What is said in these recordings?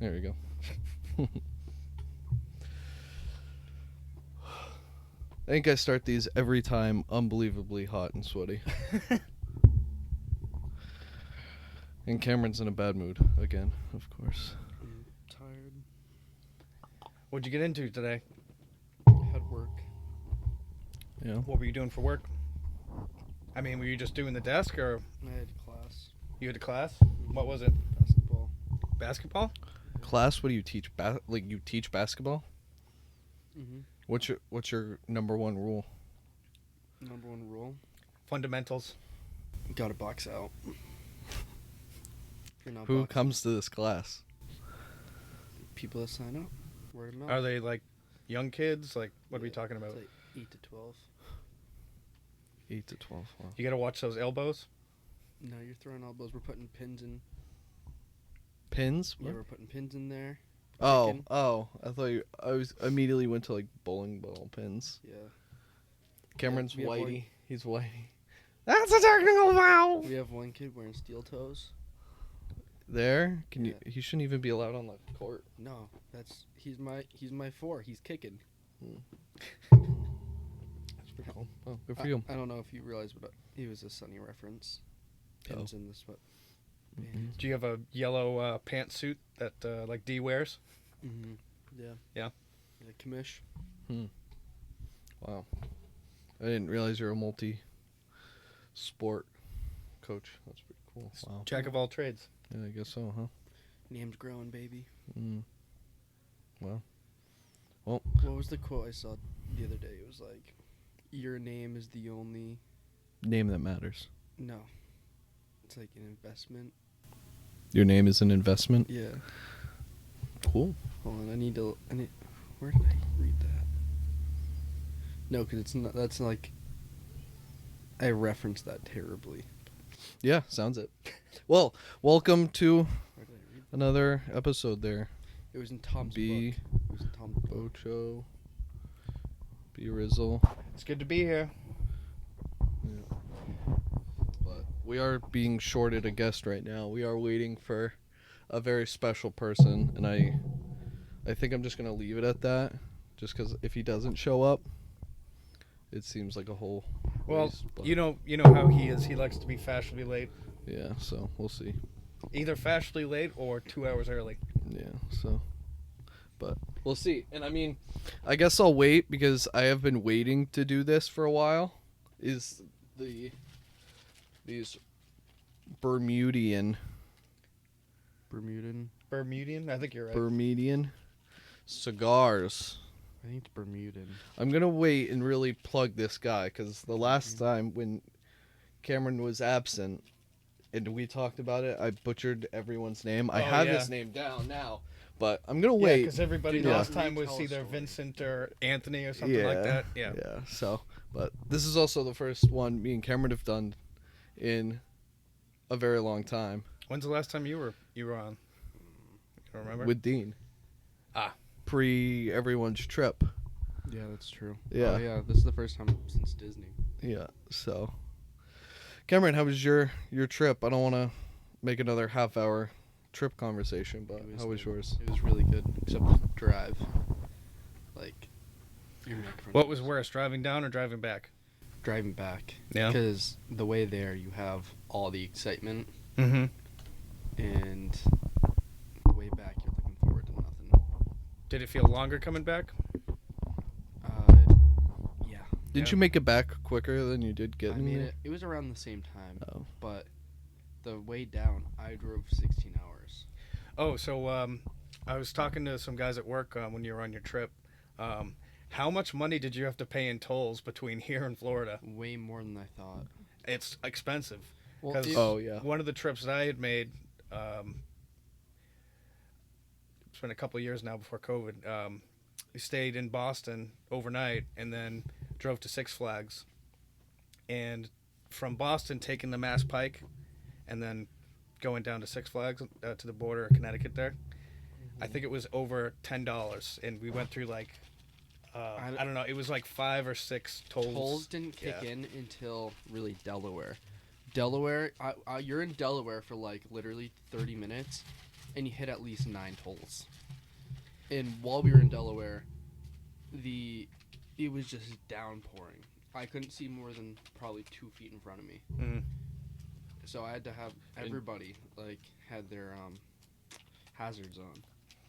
There we go. I think I start these every time unbelievably hot and sweaty. And Cameron's in a bad mood again, of course. I'm tired. What'd you get into today? Had work. Yeah. What were you doing for work? I mean, were you just doing the desk, or I had class. you had a class? What was it? Basketball. Basketball? Class, what do you teach? You teach basketball? Mm-hmm. What's your number one rule? Number one rule. Fundamentals. Gotta box out. You're not Who boxing. comes to this class? People that sign up. Word of mouth. Are they like young kids? Like, what are we Yeah, talking about? It's like 8 to 12. 8 to 12. Wow. You gotta watch those elbows. No, you're throwing elbows. We're putting pins in. Pins? Yeah, we're putting pins in there. Oh, Breaking. I thought I was immediately went to like bowling ball pins. Yeah. Cameron's we have whitey. one- He's whitey. That's a technical foul. We have one kid wearing steel toes. There? Can you? Yeah. He shouldn't even be allowed on the court. No, he's my 4. He's kicking. Oh, good for you. I don't know if you realize, but he was a Sunny reference. Pins in the sweat. Mm-hmm. Do you have a yellow pantsuit that like D wears? Mm-hmm. Yeah. Yeah. Yeah, commish. Wow. I didn't realize you're a multi-sport coach. That's pretty cool. Wow. Jack of all trades. Yeah, I guess so, huh? Name's growing, baby. Well. What was the quote I saw the other day? It was like, your name is the only... Name that matters. No. It's like an investment. Your name is an investment? Yeah. Cool. Hold on, where did I read that? No, because it's not, that's like, I referenced that terribly. Yeah, sounds it. Well, welcome to Where did I read that? another episode there. It was in Tom's B. book. It was in Tom's book. Ocho. B. Rizzle. It's good to be here. But we are being shorted a guest right now. We are waiting for a very special person, and I think I'm just going to leave it at that, just because if he doesn't show up, it seems like a whole Well, waste, but you know how he is. He likes to be fashionably late. yeah, so we'll see. Either fashionably late or 2 hours early. Yeah, so, but we'll see. And I mean, I guess I'll wait because I have been waiting to do this for a while. Is these Bermudian, Bermudian? I think you're right. Bermudian cigars. I think it's Bermudan. I'm gonna wait and really plug this guy because the last time when Cameron was absent and we talked about it, I butchered everyone's name. I have yeah. his name down now, but I'm gonna Yeah, wait. because everybody Yeah. last time was Retell a either story. Vincent or Anthony or something like that. Yeah. Yeah. So, but this is also the first one me and Cameron have done in a very long time When's the last time you were on? You don't remember? with Dean. Ah. Pre everyone's trip. Yeah, that's true. Yeah. Oh, yeah, this is the first time since Disney. Yeah. So, Cameron, how was your trip? I don't want to make another half-hour trip conversation, but how was yours? It was really good, except the drive. Like, your microphone. What was worse, driving down or driving back? Driving back. Yeah. Because the way there, you have all the excitement, Mm-hmm. and the way back, you're looking forward to nothing. Did it feel longer coming back? Yeah. Didn't Yeah. you make it back quicker than you did I getting mean, there? it was around the same time, Oh. but the way down, I drove 16 hours. Oh, so I was talking to some guys at work when you were on your trip. How much money did you have to pay in tolls between here and Florida? Way more than I thought. It's expensive. Well, 'Cause- Oh yeah. One of the trips that I had made, it's been a couple of years now before COVID. We stayed in Boston overnight and then drove to Six Flags. And from Boston, taking the Mass Pike and then going down to Six Flags to the border of Connecticut there. I think it was over $10. And we went through like, I don't know, it was like 5 or 6 tolls. Tolls didn't kick Yeah. in until really Delaware. Delaware, you're in Delaware for like literally 30 minutes, and you hit at least 9 tolls. And while we were in Delaware, it was just downpouring. I couldn't see more than probably 2 feet in front of me. Mm-hmm. So I had to have everybody had their hazards on.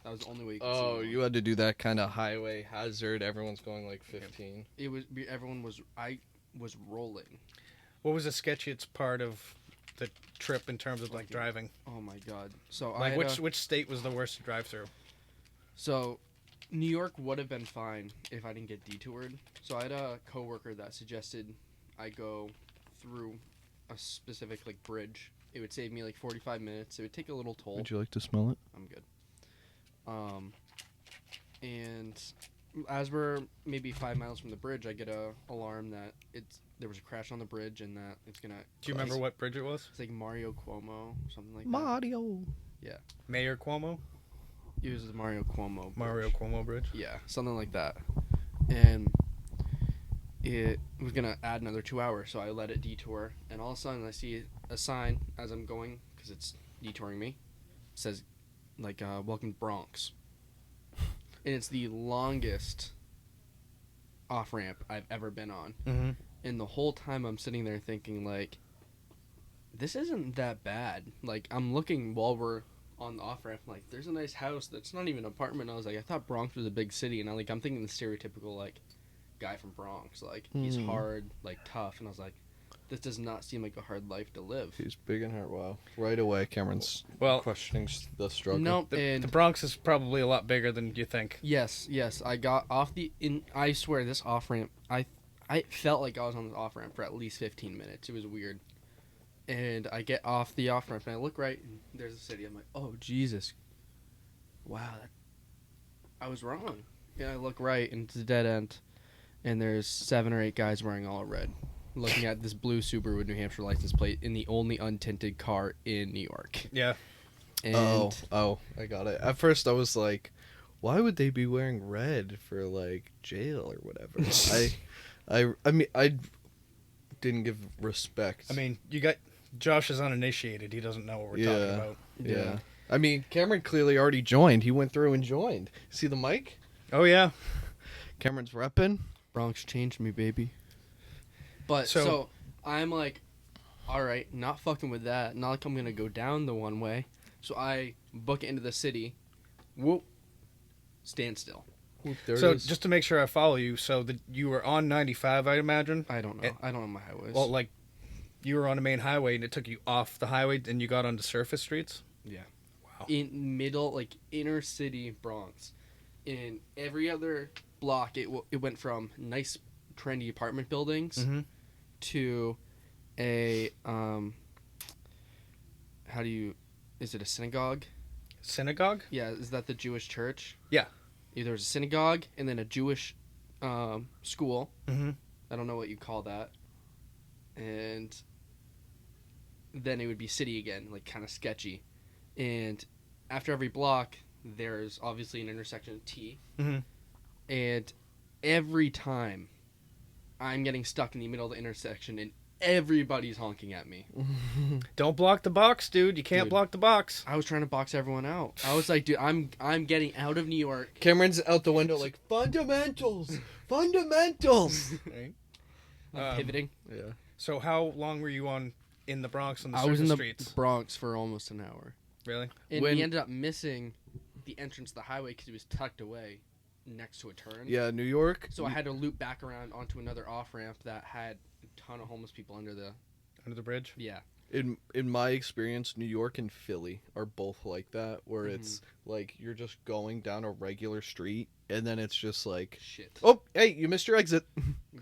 That was the only way you could see. Oh, you had to do that kind of highway hazard. Everyone's going like 15. It was I was rolling. What was the sketchiest part of the trip in terms of like driving? Oh my god! So Like which state was the worst to drive through? So New York would have been fine if I didn't get detoured. So I had a coworker that suggested I go through a specific bridge. It would save me 45 minutes. It would take a little toll. Would you like to smell it? I'm good. And as we're maybe 5 miles from the bridge, I get a alarm that there was a crash on the bridge and that it's gonna. Do you remember what bridge it was? It's like Mario Cuomo, something like that. Mario. Yeah. Mayor Cuomo? It was the Mario Cuomo bridge. Mario Cuomo Bridge? Yeah, something like that. And it was gonna add another 2 hours, so I let it detour. And all of a sudden, I see a sign as I'm going because it's detouring me. It says welcome to Bronx. And it's the longest off ramp I've ever been on. Mm-hmm. And the whole time I'm sitting there thinking this isn't that bad. I'm looking while we're on the off ramp, there's a nice house that's not even an apartment. I was I thought Bronx was a big city, and I'm thinking the stereotypical guy from Bronx, he's hard, tough, and I was this does not seem like a hard life to live. He's big in heart. Wow. Right away, Cameron's questioning the struggle. No, The Bronx is probably a lot bigger than you think. Yes. I got off I swear this off ramp. I felt like I was on the off ramp for at least 15 minutes. It was weird. And I get off the off ramp and I look right and there's a city. I'm oh Jesus, wow, I was wrong. And I look right and it's a dead end, and there's 7 or 8 guys wearing all red, looking at this blue Subaru with New Hampshire license plate in the only untinted car in New York. Yeah. And Oh, I got it. At first, I was like, why would they be wearing red for jail or whatever? I mean, I didn't give respect. I mean, Josh is uninitiated. He doesn't know what we're talking about. Yeah. I mean, Cameron clearly already joined. He went through and joined. See the mic? Oh yeah. Cameron's repping. Bronx changed me, baby. But so I'm all right, not fucking with that. Not like I'm gonna go down the one way. So I book it into the city. Whoop. Stand still. Whoop, there So it is. just to make sure I follow you, so you were on 95, I imagine. I don't know. I don't know my highways. Well, you were on a main highway and it took you off the highway and you got onto surface streets. yeah. Wow. In middle, inner city Bronx. In every other block, it went from nice, trendy apartment buildings Mm-hmm. to a is it a synagogue? Synagogue? Yeah, is that the Jewish church? Yeah. There's a synagogue and then a Jewish school. Mm-hmm. I don't know what you call that. And then it would be city again, kind of sketchy. And after every block, there's obviously an intersection of T. Mm-hmm. And every time, I'm getting stuck in the middle of the intersection and everybody's honking at me. Don't block the box, dude. You can't Dude. block the box. I was trying to box everyone out. I was dude, I'm getting out of New York. Cameron's out the window fundamentals. Fundamentals. Right? I'm pivoting. Yeah. So how long were you in the Bronx on the I surface was in the streets? Bronx for almost an hour. Really? And When- we ended up missing the entrance to the highway because it was tucked away next to a turn. Yeah, New York. So I had to loop back around onto another off-ramp that had a ton of homeless people under the bridge? Yeah. In my experience, New York and Philly are both like that, where it's you're just going down a regular street, and then it's just Shit. oh, hey, you missed your exit.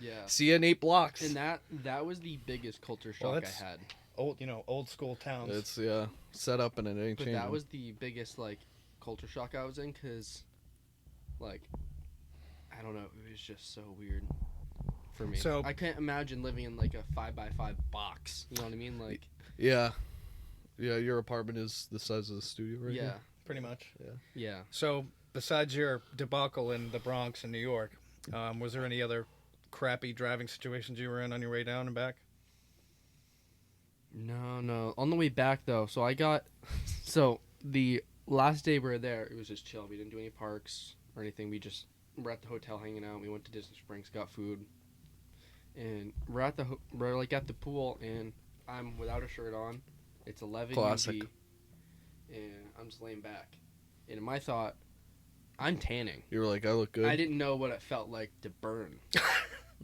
Yeah. See you in 8 blocks. And that was the biggest culture shock Well, I had. Old school towns. It's set up and it ain't But changing. that was the biggest culture shock I was in because I don't know, it was just so weird for me. So- I can't imagine living in a 5x5 box. You know what I mean? yeah. Your apartment is the size of the studio right yeah, here. pretty much. yeah. So besides your debacle in the Bronx and New York, was there any other crappy driving situations you were in on your way down and back? No. On the way back though, so I got the last day we were there, it was just chill. We didn't do any parks or anything. We just were at the hotel hanging out. We went to Disney Springs, got food, and we're like at the pool, and I'm without a shirt on. It's 11 Classic. UV, and I'm just laying back. And in my thought, I'm tanning. You were like, I look good. I didn't know what it felt like to burn.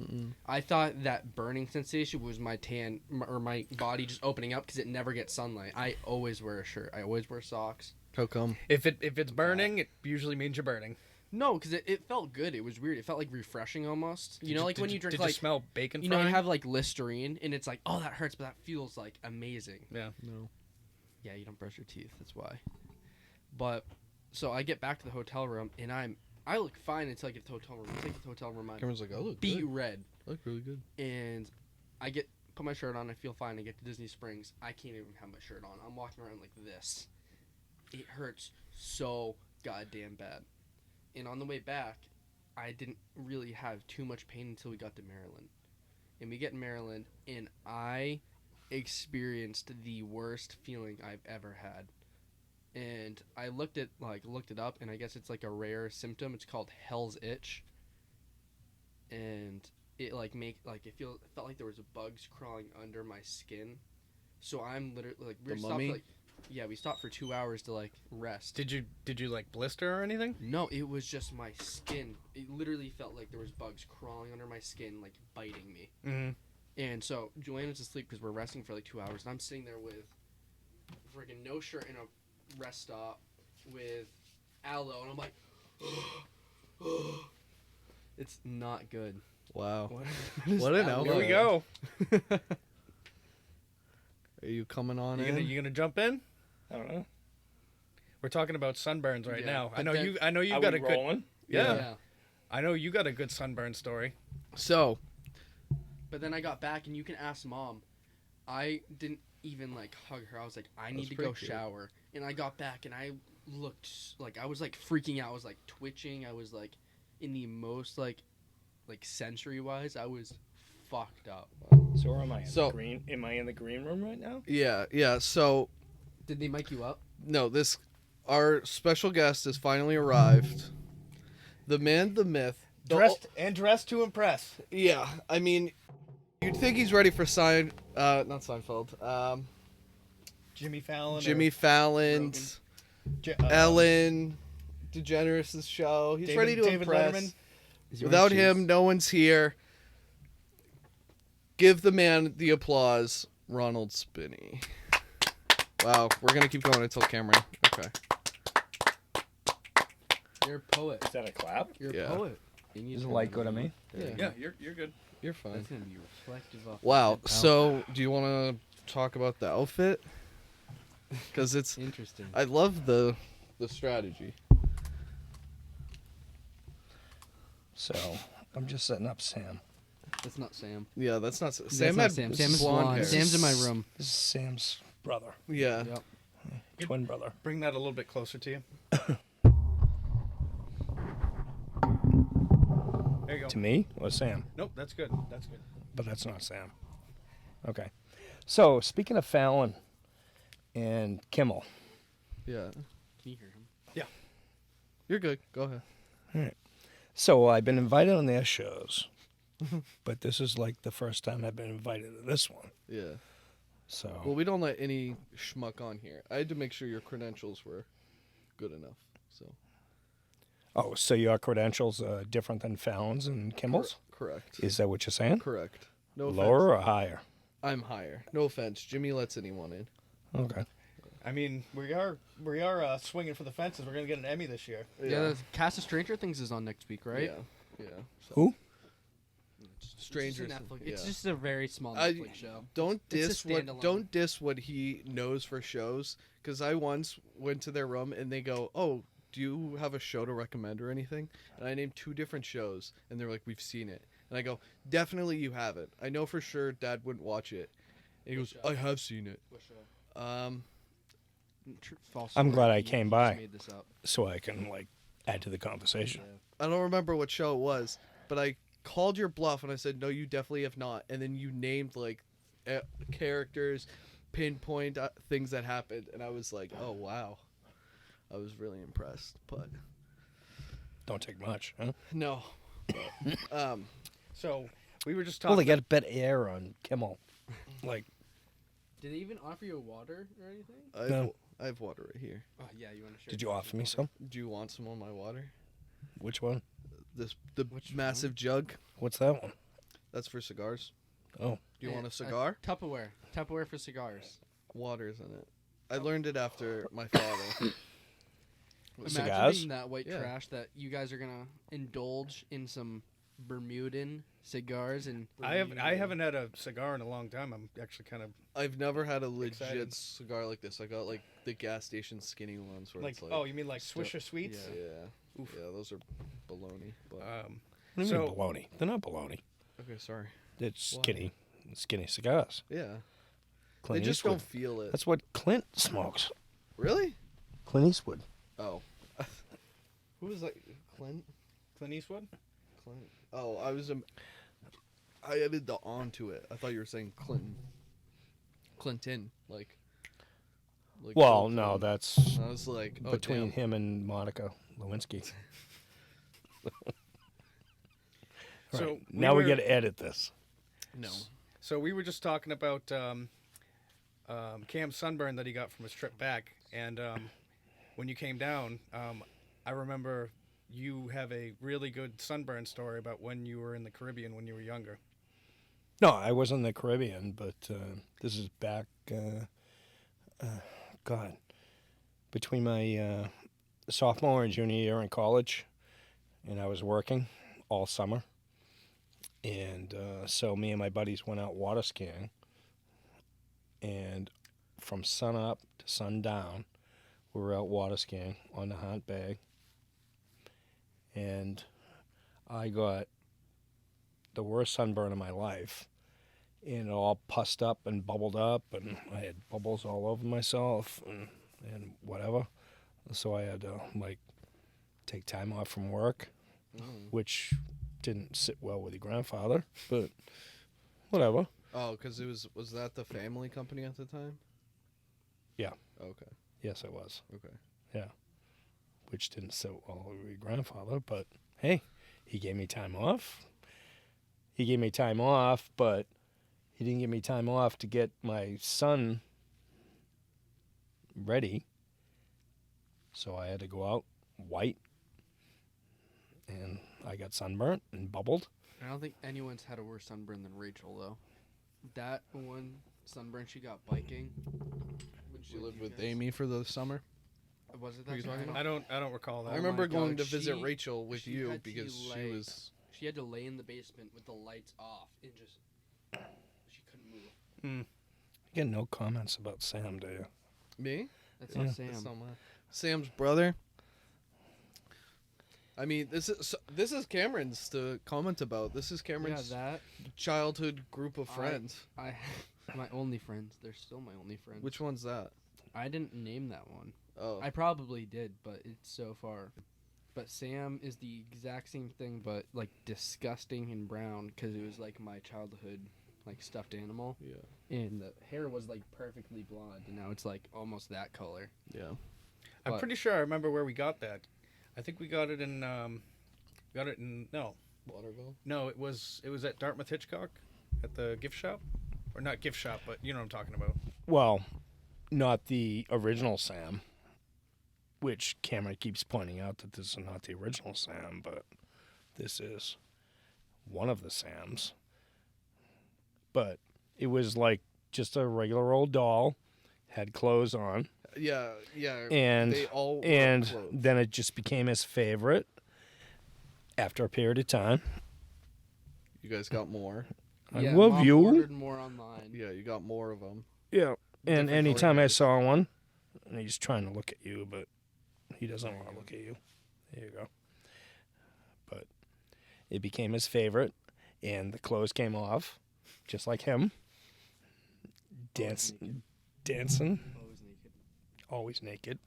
Mm-mm. I thought that burning sensation was my tan or my body just opening up because it never gets sunlight. I always wear a shirt. I always wear socks. How come? If it's burning, it usually means you're burning. No, because it felt good. It was weird. It felt like refreshing almost. You know, like when you drink did like you smell bacon you know, frying? you have like Listerine, and it's like, oh, that hurts, but that feels like amazing. Yeah. No. Yeah, you don't brush your teeth. That's why. But so I get back to the hotel room, and I look fine until I get to the hotel room. I take the hotel room, I'm Cameron's like, I look beet good. red, I look really good. and I put my shirt on. I feel fine. I get to Disney Springs. I can't even have my shirt on. I'm walking around like this. It hurts so goddamn bad. And on the way back, I didn't really have too much pain until we got to Maryland. And we get in Maryland, and I experienced the worst feeling I've ever had. And I looked it up, and I guess it's like a rare symptom. It's called Hell's Itch. And it it felt like there was bugs crawling under my skin. So I'm literally like we stopped for 2 hours to like rest. Did you like blister or anything? No, it was just my skin. It literally felt like there was bugs crawling under my skin, like biting me. Mm-hmm. And so Joanna's asleep because we're resting for like 2 hours, and I'm sitting there with freaking no shirt in a rest stop with aloe, and I'm like, it's not good. Wow. What What an aloe? Here we outfit. go. Are you coming on You in? gonna jump in? I don't know. We're talking about sunburns right Yeah, now. but I know Are you've got we a good. rolling? Yeah. I know you got a good sunburn story. So, But then I got back, and you can ask Mom. I didn't even like hug her. I was like, I need That's to pretty go cute. shower. And I got back, and I looked like I was like freaking out. I was like twitching. I was like in the most like sensory wise, I was fucked up. So where am I? So- The green? Am I in the green room right now? yeah. So, Did they mic you up? no, our special guest has finally arrived. The man, the myth. Dressed to impress. Yeah, I mean, you'd think he's ready for not Seinfeld. Jimmy Fallon. Jimmy Fallon, Ellen, DeGeneres' show. He's ready to David impress. Letterman. Without him, no one's here. Give the man the applause, Ronald Spinney. Wow, we're gonna keep going until Cameron. Okay. You're a poet. Is that a clap? You're Yeah. a poet. You need Is to the light turn good on that me? Yeah, you're good. You're fine. That's gonna be reflective of. Wow. the So, do you want to talk about the outfit? Because it's. interesting. I love the strategy. So I'm just setting up Sam. That's not Sam. Yeah, that's not. That's Sam not had Sam. Sam is blonde blonde. hair. Sam's in my room. This is Sam's brother, Yeah. Yep. twin brother. Bring that a little bit closer to you. There you go. To me or Sam? Nope, that's good. That's good. But that's not Sam. Okay. So speaking of Fallon and Kimmel, Yeah. Can you hear him? You're good. Go ahead. so I've been invited on their shows, but this is like the first time I've been invited to this one. Yeah. So Well, we don't let any schmuck on here. I had to make sure your credentials were good enough. So. so your credentials are different than Fallon's and Kimmel's? Correct. Is that what you're saying? Correct. No offense. Lower or higher? I'm higher. No offense. Jimmy lets anyone in. Okay. I mean, we are swinging for the fences. We're gonna get an Emmy this year. Yeah. The Cast of Stranger Things is on next week, right? Yeah. So. Who? Strangers. It's yeah. just a very small I- Netflix show. Don't It's a diss standalone. don't diss what he knows for shows. Because I once went to their room and they go, "Oh, do you have a show to recommend or anything?" And I named 2 different shows, and they're like, "We've seen it." And I go, "Definitely you haven't. I know for sure Dad wouldn't watch it." And he goes, What show? "I have seen it." What show? I I'm glad I came by. Made this up. So I can like add to the conversation. don't remember what show it was, but I called your bluff and I said, "No, you definitely have not." And then you named like characters, pinpoint things that happened, and I was like, "Oh wow." I was really impressed. But Don't take much, huh? no, So we were just Well, talking. they got a bit air on Kimmel. Like, Did they even offer you water or anything? No. I have water right here. Oh yeah, you want to share? did you offer me some? Do you want some of my water? Which one? The Which massive jug. What's that one? That's for cigars. Oh, Do you want a cigar? Tupperware for cigars. Water's in it. I learned it after my father. Imagine Cigars? being that white Yeah. trash that you guys are gonna indulge in some Bermudan cigars and I haven't had a cigar in a long time. I'm actually kind of I've never had a legit Excited. cigar like this. I got like the gas station skinny ones where like, it's like oh, you mean like Swisher Sweets? yeah. Oof. Yeah, those are baloney. But what do you So- mean baloney? They're not baloney. okay, sorry. It's Why? skinny cigars. Yeah, Clint they just Eastwood. don't feel it. That's what Clint smokes. Really? Clint Eastwood. Oh, who was that? Clint. Clint Eastwood? Clint. Oh, I added the on to it. I thought you were saying Clinton. Clinton, like Well, Bill no, Clinton. that's I was like, oh, between damn. him and Monica Lewinsky. So Right. Now we were- got to edit this. No. So we were just talking about Cam's sunburn that he got from his trip back, and when you came down, I remember you have a really good sunburn story about when you were in the Caribbean when you were younger. No, I was in the Caribbean, but this is back, God, between my sophomore and junior year in college, and I was working all summer. And so me and my buddies went out water skiing, and from sun up to sundown, we were out water skiing on the Hunt Bay, and I got the worst sunburn of my life, and it all pussed up and bubbled up, and I had bubbles all over myself and whatever. So I had to like take time off from work, which didn't sit well with your grandfather, but whatever. Oh, because was that the family company at the time? Yeah. Okay. Yes, it was. Okay. Which didn't sit well with your grandfather, but hey, he gave me time off. He gave me time off, but he didn't give me time off to get my son ready. So I had to go out white, and I got sunburnt and bubbled. I don't think anyone's had a worse sunburn than Rachel though. That one sunburn she got biking. When She lived you with guys- Amy for the summer. Was it Who are that? you talking guy? about? I don't recall that. I remember my going God, to visit she- Rachel with she you had to because she lay- was. She had to lay in the basement with the lights off and just she couldn't move. You get no comments about Sam, do you? Me? That's Yeah. not Sam. That's not Sam's brother. I mean, this is Cameron's to comment about. This is Yeah, Cameron's that childhood group of friends. I my only friends. They're still my only friends. Which one's that? I didn't name that one. Oh, I probably did, but it's so far. But Sam is the exact same thing, but like disgusting and brown because it was like my childhood like stuffed animal, yeah, and the hair was like perfectly blonde, and now it's like almost that color. yeah. I'm But- pretty sure I remember where we got that. I think we got it in no, it was at Dartmouth Hitchcock at the gift shop, or not gift shop, but you know what I'm talking about. Well, not the original Sam, which Cameron keeps pointing out that this is not the original Sam, but this is one of the Sams. But it was like just a regular old doll, had clothes on, Yeah, yeah. and they all wore and clothes. then it just became his favorite after a period of time. You guys got more. I Yeah, love Mom you. ordered more online. Yeah, you got more of them. Yeah. And Different anytime I photos. saw one, and he's trying to look at you, but he doesn't want to look at you. There you go. But it became his favorite, and the clothes came off, just like him. Dancing, Always naked. always naked.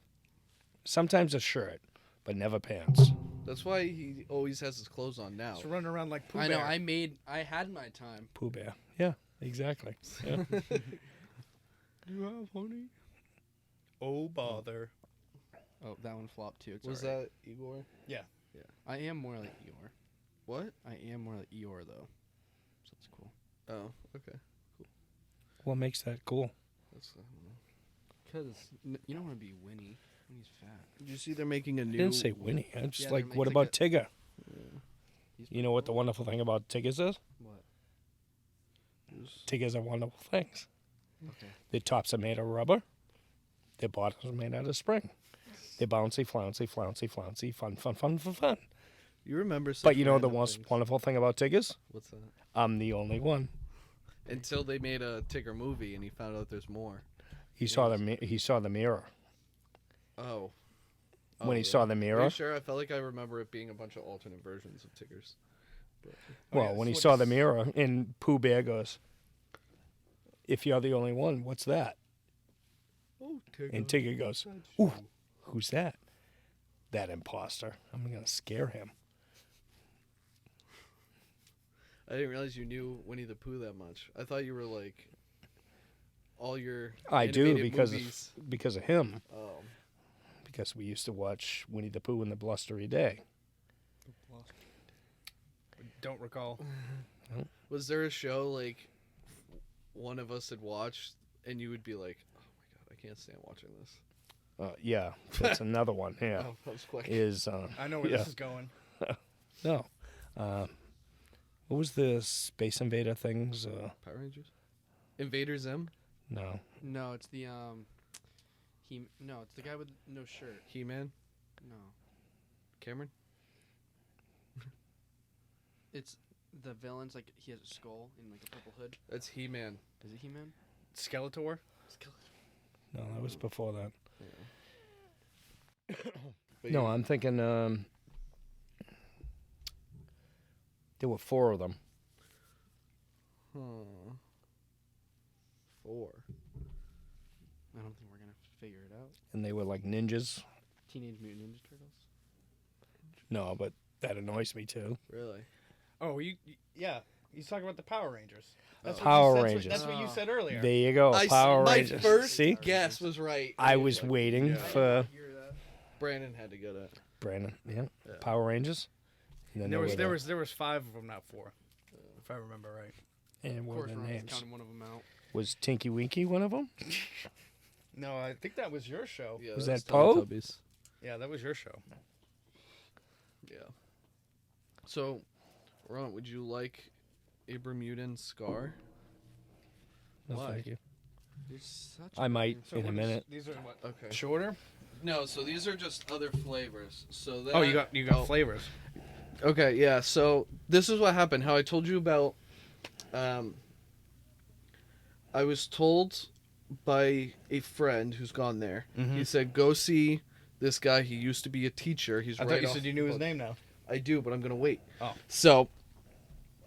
Sometimes a shirt, but never pants. That's why he always has his clothes on now. Just running around like Pooh I know. Bear. I had my time. Pooh Bear. Yeah, exactly. Yeah. You have honey? Oh bother. Oh, that one flopped too. It's Was alright. that Igor? I am more like Eeyore. What? I am more like Eeyore though. So it's cool. Oh, okay. What makes that cool? That's, Cause you don't want to be Winnie. Winnie's fat. did you see they're making a I new? didn't say Winnie. I'm just Yeah, like, they're what like about a- Tigger? He's You know what the wonderful thing about Tiggers is? What? Tiggers are wonderful things. Okay. Their tops are made of rubber. Their bottoms are made out of spring. They're bouncy, flouncy, flouncy, flouncy, fun, fun, fun, fun, fun. You remember? Such But you know the random most things. wonderful thing about Tiggers? What's that? I'm the only one. Until they made a Tigger movie and he found out there's more. He saw the mirror. Oh. When he saw the Are mirror, you sure? I felt like I remember it being a bunch of alternate versions of Tiggers. well, when he saw the mirror, and Pooh Bear goes, "If you're the only one, what's that?" Oh, Tigger. And Tigger goes, "Ooh, who's that?" That imposter. I'm gonna scare him. I didn't realize you knew Winnie the Pooh that much. I thought you were like all your. I do animated because movies. because of him. Oh. Because we used to watch Winnie the Pooh and the Blustery Day. Don't recall. Was there a show like one of us had watched and you would be like, "Oh my god, I can't stand watching this." Yeah, that's another one. Yeah, Oh, that was quick. is I know where Yeah. this is going. no. What was the Space Invader things? Power Rangers. Invader Zim. No, No, it's the No, it's the guy with no shirt. He-Man. No, Cameron. it's the villain's like he has a skull and like a purple hood. That's He-Man. Is it He-Man? Skeletor. no, that was before that. But No, you- I'm thinking. There were 4 of them. Huh. 4. I don't think we're gonna figure it out. And they were like ninjas. Teenage Mutant Ninja Turtles. No, but that annoys me too. Really? Oh, yeah. He's talking about the Power Rangers. That's what Power you said, Rangers. That's what you said earlier. There you go, Power my Rangers. first See, guess was right. I was waiting Yeah. for Brandon had to get it. Brandon. Yeah, Yeah. Power Rangers. And then there they were was 5 of them, not 4, if I remember right. And Of what course, were we're their always names? counting one of them out. Was Tinky Winky one of them? No, I think that was your show. Yeah, Was that's that Poe? Teletubbies. Yeah, that was your show. Yeah. So, Ron, would you like a Bermudan scar? No, Why? thank you. You're such. I might So in a what is- minute. These are what? Okay. Shorter? No, so these are just other flavors. So that, Oh, you got flavors. Okay, yeah. So this is what happened. How I told you about. I was told by a friend who's gone there. Mhm. He said, "Go see this guy. He used to be a teacher. He's I right thought you off said you the knew his book." name now. I do, but I'm gonna wait. Oh. So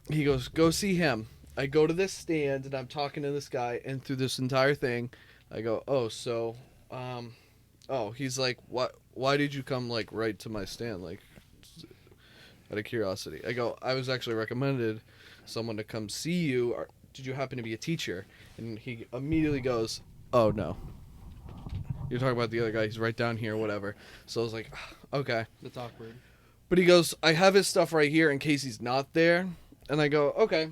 he goes, "Go see him." I go to this stand and I'm talking to this guy, and through this entire thing, I go, "Oh, so, oh." He's like, "What? Why did you come like right to my stand? Like, out of curiosity." I go, "I was actually recommended someone to come see you. Or, did you happen to be a teacher?" And he immediately goes, "Oh no. You're talking about the other guy. He's right down here, whatever." So I was like, "Okay." That's awkward. But he goes, "I have his stuff right here in case he's not there." And I go, "Okay."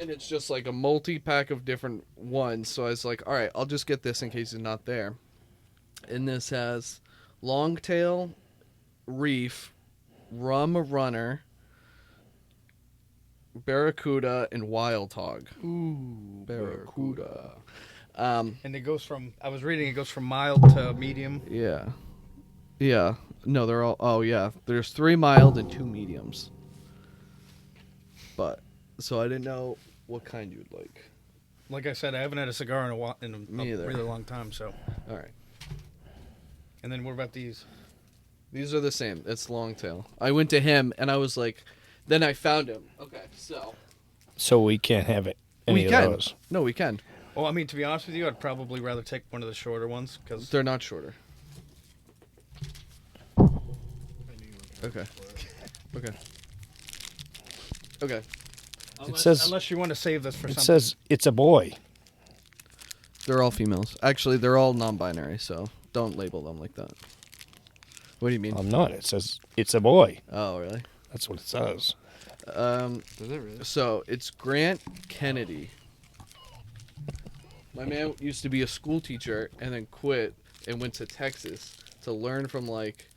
And it's just like a multi-pack of different ones. So I was like, "All right, I'll just get this in case he's not there." And this has longtail, reef, rum runner, barracuda, and wild hog. Ooh, Barracuda. And it goes from, I was reading, it goes from mild to medium. Yeah. Yeah. No, they're all. Oh, yeah. There's 3 mild and 2 mediums. But so I didn't know what kind you'd like. Like I said, I haven't had a cigar in a Me either. really long time, so. All right. And then what about these? These are the same. It's longtail. I went to him and I was like, then I found him. Okay, so So we can't have it. Any we of can. those. No, we can. Well, I mean, to be honest with you, I'd probably rather take one of the shorter ones because They're not shorter. Okay. Okay. Okay. unless you want to save this for It something. says it's a boy. They're all females. Actually, they're all non-binary, so don't label them like that. What do you mean? I'm not. It says it's a boy. Oh, really? That's what it says. Does it really? So it's Grant Kennedy. My man used to be a school teacher and then quit and went to Texas to learn from like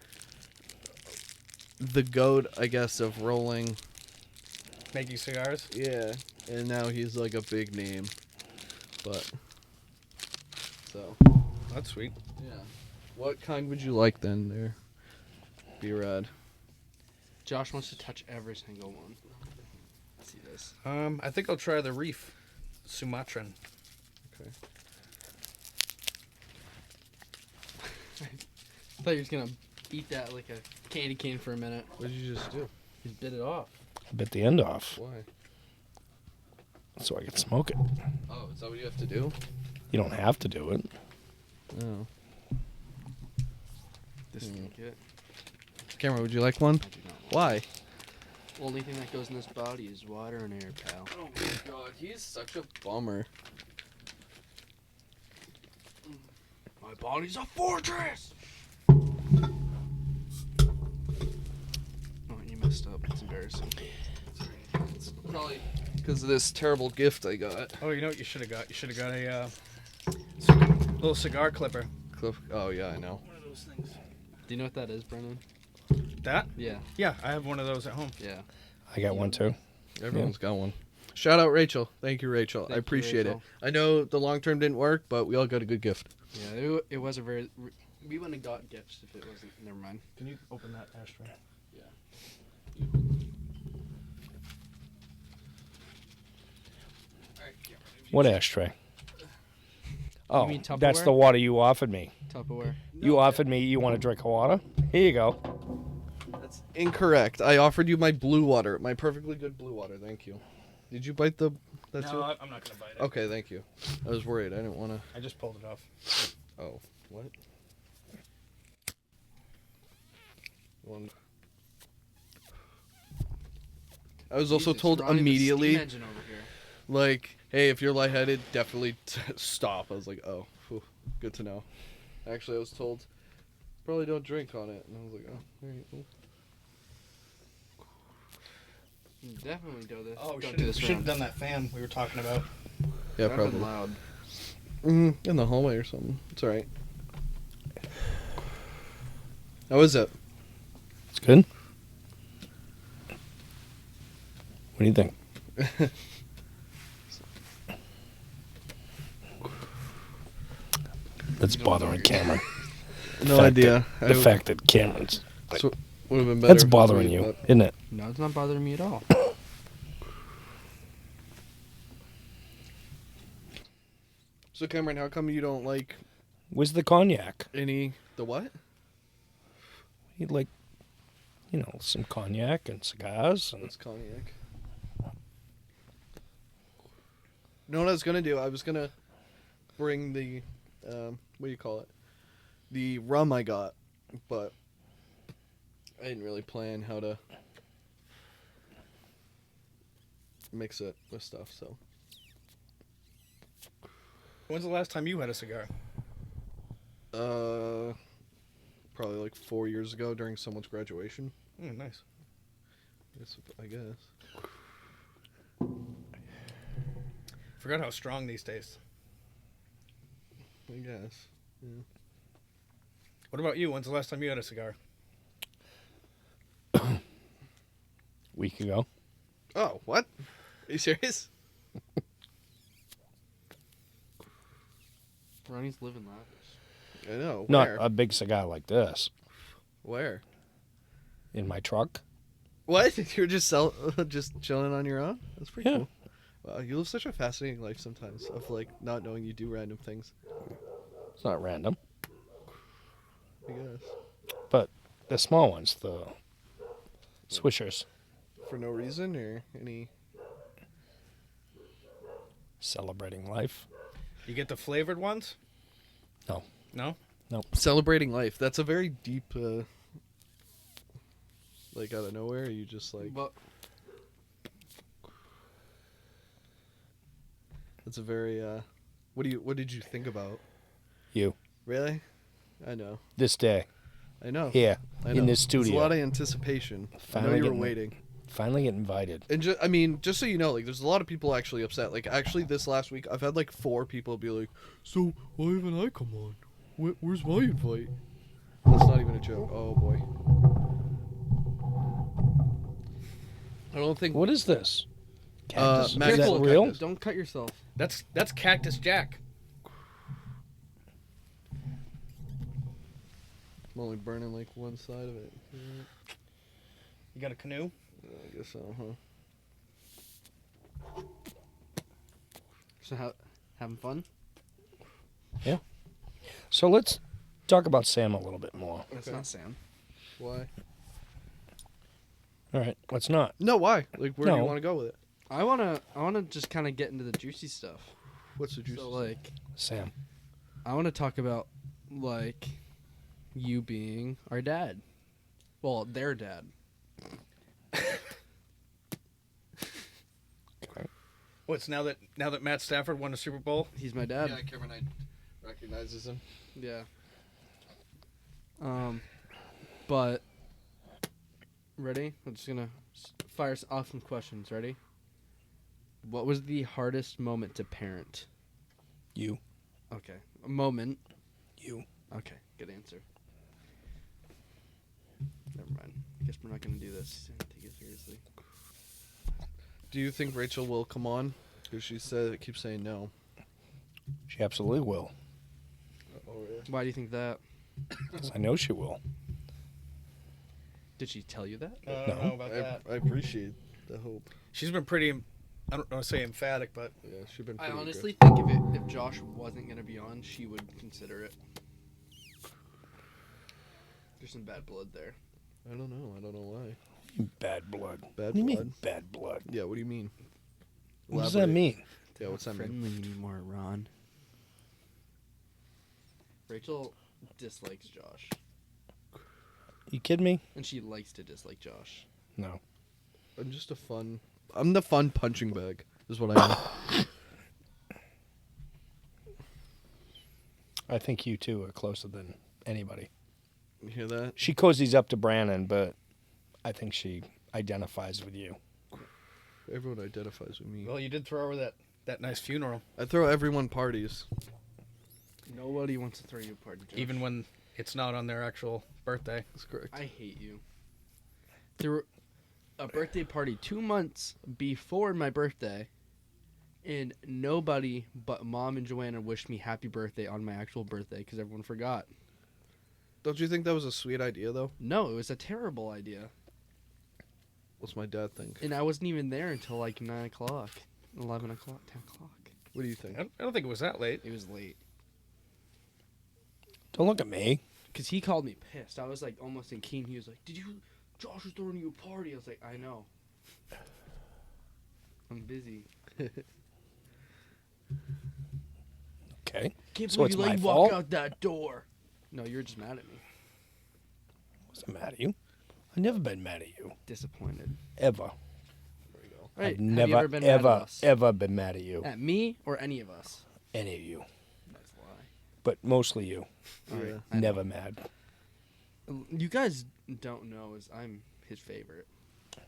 the goat, I guess, of rolling. Making cigars. Yeah, and now he's like a big name. But so That's sweet. yeah, what kind would you like then? There, be rad. Josh wants to touch every single one. Let's see this. I think I'll try the Reef Sumatran. Okay. I thought he was gonna eat that like a candy cane for a minute. What did you just do? He just bit it off. Bit the end off Why? so I can smoke it. Oh, is that what you have to do? You don't have to do it. Oh. This is it. Cameron, would you like one? I do not want Why? it. Only thing that goes in this body is water and air, pal. Oh my god, he's such a bummer. My body's a fortress! Oh, you messed up. It's embarrassing. It's probably because of this terrible gift I got. Oh, you know what you should have got? You should have got a little cigar clipper. Oh yeah, I know. One of those things. Do you know what that is, Brennan? That? Yeah. Yeah, I have one of those at home. Yeah. I got one too. Everyone's got one. Shout out Rachel. Thank you, Rachel. Thank I you, appreciate Rachel. it. I know the long term didn't work, but we all got a good gift. Yeah, it was a very... We wouldn't have got gifts if it wasn't... Never mind. Can you open that ashtray? What ashtray? Oh, mean that's Tupperware? the water you offered me. Tupperware. You offered me you want to drink water? Here you go. That's incorrect. I offered you my blue water, my perfectly good blue water. Thank you. Did you bite the? That's No, you? I'm not gonna bite it. Okay, thank you. I was worried. I didn't want to. I just pulled it off. Oh, what? One. I was also Jesus, told running the immediately, steam engine over here. like, hey, if you're lightheaded, definitely stop. I was like, oh, phew, good to know. Actually, I was told, probably don't drink on it. And I was like, oh, all right. Well. Definitely do this. Oh, we Don't do this should have round. done that fan we were talking about. Yeah, That'd probably. been loud. In the hallway or something. It's alright. How is it? It's good. What do you think? That's bothering Cameron. No Fact idea. that- the fact that Cameron's would have been better. that's if it was bothering me, you, but- isn't it? No, it's not bothering me at all. So Cameron, how come you don't like Where's the cognac? the what? He'd like, some cognac and cigars. And It's cognac. You know what I was gonna do? I was gonna bring the what do you call it? The rum I got, but I didn't really plan how to mix it with stuff, so When's the last time you had a cigar? probably like 4 years ago during someone's graduation. Nice. I guess. Forgot how strong these taste. I guess. Yeah. What about you? When's the last time you had a cigar? week ago. Oh, what? Are you serious? Ronnie's living lavish. I know. Not Where? a big cigar like this Where? in my truck. What? You're just just chilling on your own? That's pretty Yeah. cool. Wow, you live such a fascinating life sometimes of like not knowing you do random things. It's not random, I guess. but the small ones, the swishers, For no reason or any. celebrating life. You get the flavored ones? No. No? Celebrating life. That's a very deep. Like out of nowhere, you just like. But That's a very. What did you think about? You Really? I know. this day. I know. here I know. in this It's a studio. lot of anticipation. I know Finally you were getting- waiting. Finally get invited. And I mean, just so you know, like, there's a lot of people actually upset. Like, actually, this last week, I've had like 4 people be like, "So why haven't I come on? Where's my invite?" That's not even a joke. Oh boy. I don't think. What is this? Cactus? Maggie's Is that little real? cactus. Don't cut yourself. That's Cactus Jack. I'm only burning like one side of it. You got a canoe? I guess so, huh? So having fun? So let's talk about Sam a little bit more. That's Okay. not Sam. Why? All right, let's not. No, why? Like, where do you No. want to go with it? I wanna just kind of get into the juicy stuff. What's the juice? So like, Sam. I want to talk about like you being our dad. Well, their dad. What's now that Matt Stafford won a Super Bowl? He's my dad. Yeah, Cameron Knight recognizes him. Yeah. But ready? I'm just gonna fire off some questions. Ready? What was the hardest moment to parent? You. Okay, a moment. You. Okay, good answer. Never mind. I guess we're not gonna do this. Take it seriously. Do you think Rachel will come on? Because she keeps saying no. She absolutely will. Oh, yeah. Why do you think that? I know she will. Did she tell you that? I No. don't know about that. I appreciate the hope. She's been pretty, I don't want to say emphatic, but Yeah, she's been. I pretty honestly think if Josh wasn't gonna be on, she would consider it. There's some bad blood there. I don't know. I don't know why. Bad blood. Bad What do you blood. mean bad blood? Yeah. What do you mean? What does that Elaborate. mean? Yeah. What's that mean? Friendly anymore, Ron. Rachel dislikes Josh, You kidding me? and she likes to dislike Josh. No. I'm just I'm the fun punching bag. Is what I am. I think you two are closer than anybody. You hear that? She cozies up to Brandon, but I think she identifies with you. Everyone identifies with me. well, you did throw her that nice funeral, I throw everyone parties. Nobody wants to throw you a party, Josh. even when it's not on their actual birthday. That's correct. I hate you. Threw a birthday party 2 months before my birthday, and nobody but Mom and Joanna wished me happy birthday on my actual birthday because everyone forgot. Don't you think that was a sweet idea though? No, it was a terrible idea. What's my dad think? And I wasn't even there until like 9 o'clock, 11 o'clock, 10 o'clock. What do you think? I don't think it was that late. It was late. Don't look at me. Because he called me pissed. I was like almost in Keen. He was like, Josh was throwing you a party. I was like, I know. I'm busy. Okay. Can't So believe it's you let my me walk fault? out that door. No, you're just mad at me. Wasn't mad at you. I've never been mad at you. Disappointed. Ever. There we go. Right. I've Have you never, ever been mad at ever, us? ever been mad at you. At me or any of us? Any of you. That's a lie. But mostly you. Yeah. Alright, I know. Never mad. You guys don't know is I'm his favorite.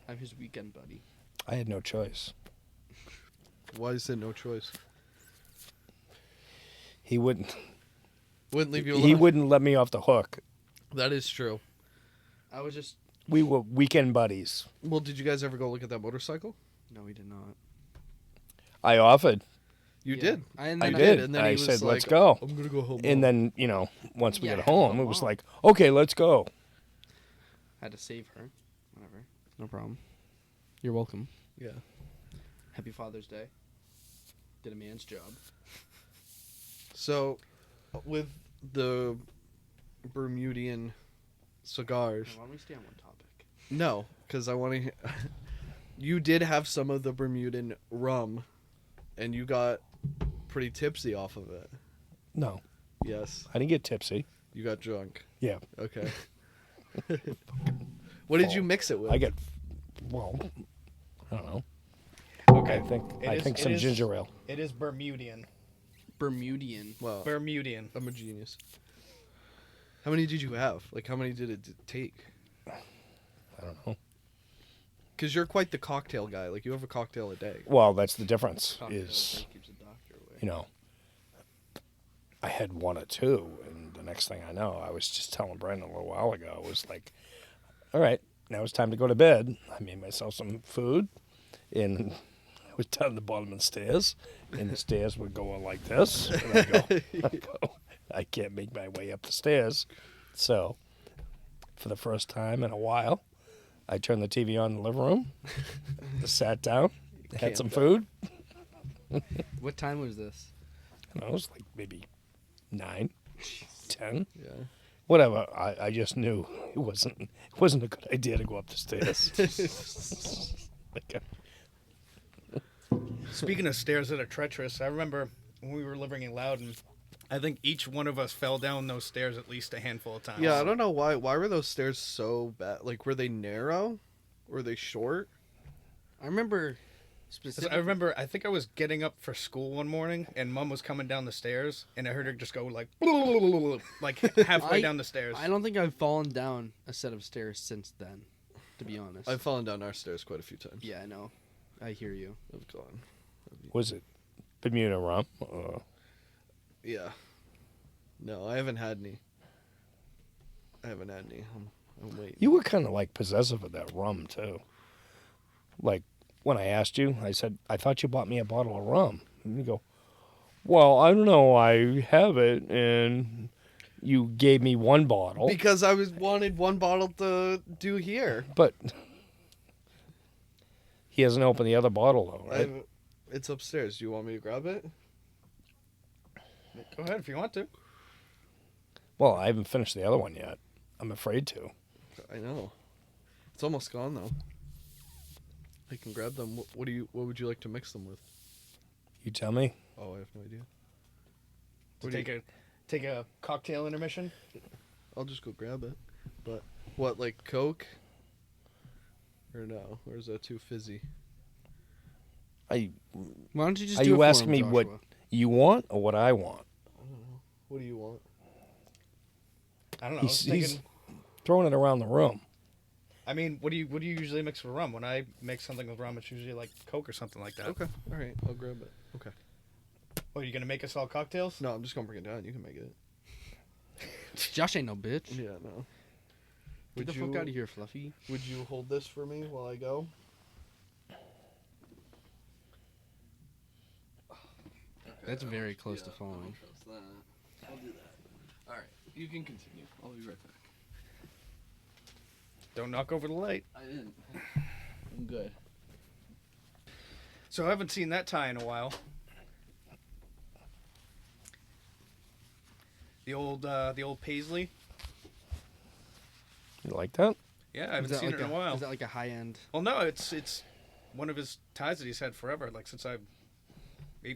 I'm his weekend buddy. I had no choice. Why is it no choice? He wouldn't. Wouldn't leave you alone. He wouldn't let me off the hook. That is true. I was just... We were weekend buddies. Well, did you guys ever go look at that motorcycle? No, we did not. I offered, You Yeah. did. And I then did. And then I he was said, like, "Let's go." I'm gonna go home. and then once we Yeah, got I had to home, go it was home. like, okay, let's go. had to save her. Whatever. No problem. You're welcome. yeah. Happy Father's Day. Did a man's job. So, with the Bermudian cigars, Why don't we stay on one topic? no, because I want to. You did have some of the Bermudan rum, and you got pretty tipsy off of it. No, Yes, I didn't get tipsy. you got drunk. Yeah, Okay. What did you mix it with? I get. Well, I don't know. Okay. I think some ginger ale. It is Bermudian. Bermudian. Wow. Bermudian. I'm a genius. How many did you have? Like, how many did it take? I don't know. Because you're quite the cocktail guy. Like, you have a cocktail a day. Well, that's the difference. Cocktail Is keeps the doctor away. you know, I had one or two, and the next thing I know, I was just telling Brandon a little while ago, it was like, all right, now it's time to go to bed. I made myself some food, and I was down the bottom of the stairs, and the stairs were going like this, and I go, I can't make my way up the stairs. So, for the first time in a while, I turned the TV on in the living room, sat down, had some food. What time was this? I don't know, it was like maybe 9, 10, Yeah. whatever. I just knew it wasn't a good idea to go up the stairs. Like, Speaking of stairs that are treacherous, I remember when we were living in Loudon, I think each one of us fell down those stairs at least a handful of times. Yeah, I don't know why. Why were those stairs so bad? Like, were they narrow? Were they short? I remember 'Cause specifically. I remember, I think I was getting up for school one morning, and Mom was coming down the stairs, and I heard her just go like, like halfway down the stairs. I don't think I've fallen down a set of stairs since then, to be honest. I've fallen down our stairs quite a few times. Yeah, I know. I hear you. I've gone. was it Bermuda Rum? Yeah. No, I haven't had any. I'm waiting. You were kind of like possessive of that rum too. Like when I asked you, I said, "I thought you bought me a bottle of rum," and you go, "Well, I don't know. I have it," and you gave me one bottle. Because I wanted one bottle to do here. But he hasn't opened the other bottle though, right? It's upstairs. Do you want me to grab it? Go ahead if you want to. Well, I haven't finished the other one yet. I'm afraid to. I know. It's almost gone though. I can grab them. What would you like to mix them with? You tell me. Oh, I have no idea. To take a cocktail intermission. I'll just go grab it. But what, like Coke? Or no? Or is that too fizzy? Why don't you just Are do you it for asking him, me what Joshua? you want or what I want? I don't know. What do you want? I don't know. He's throwing it around the room. I mean, what do you usually mix with rum? When I mix something with rum, it's usually like Coke or something like that. Okay. All right. I'll grab it. Okay. Oh, you gonna make us all cocktails? No, I'm just gonna bring it down. You can make it. Josh ain't no bitch. Yeah. No. Get the fuck out of here, Fluffy. Would you hold this for me while I go? That's very close to falling. I'll do that. All right. You can continue. I'll be right back. Don't knock over the light. I didn't. I'm good. So I haven't seen that tie in a while. The old Paisley. You like that? Yeah, I haven't Is that seen like it in a while. Is that like a high end? Well, no, it's one of his ties that he's had forever. Like since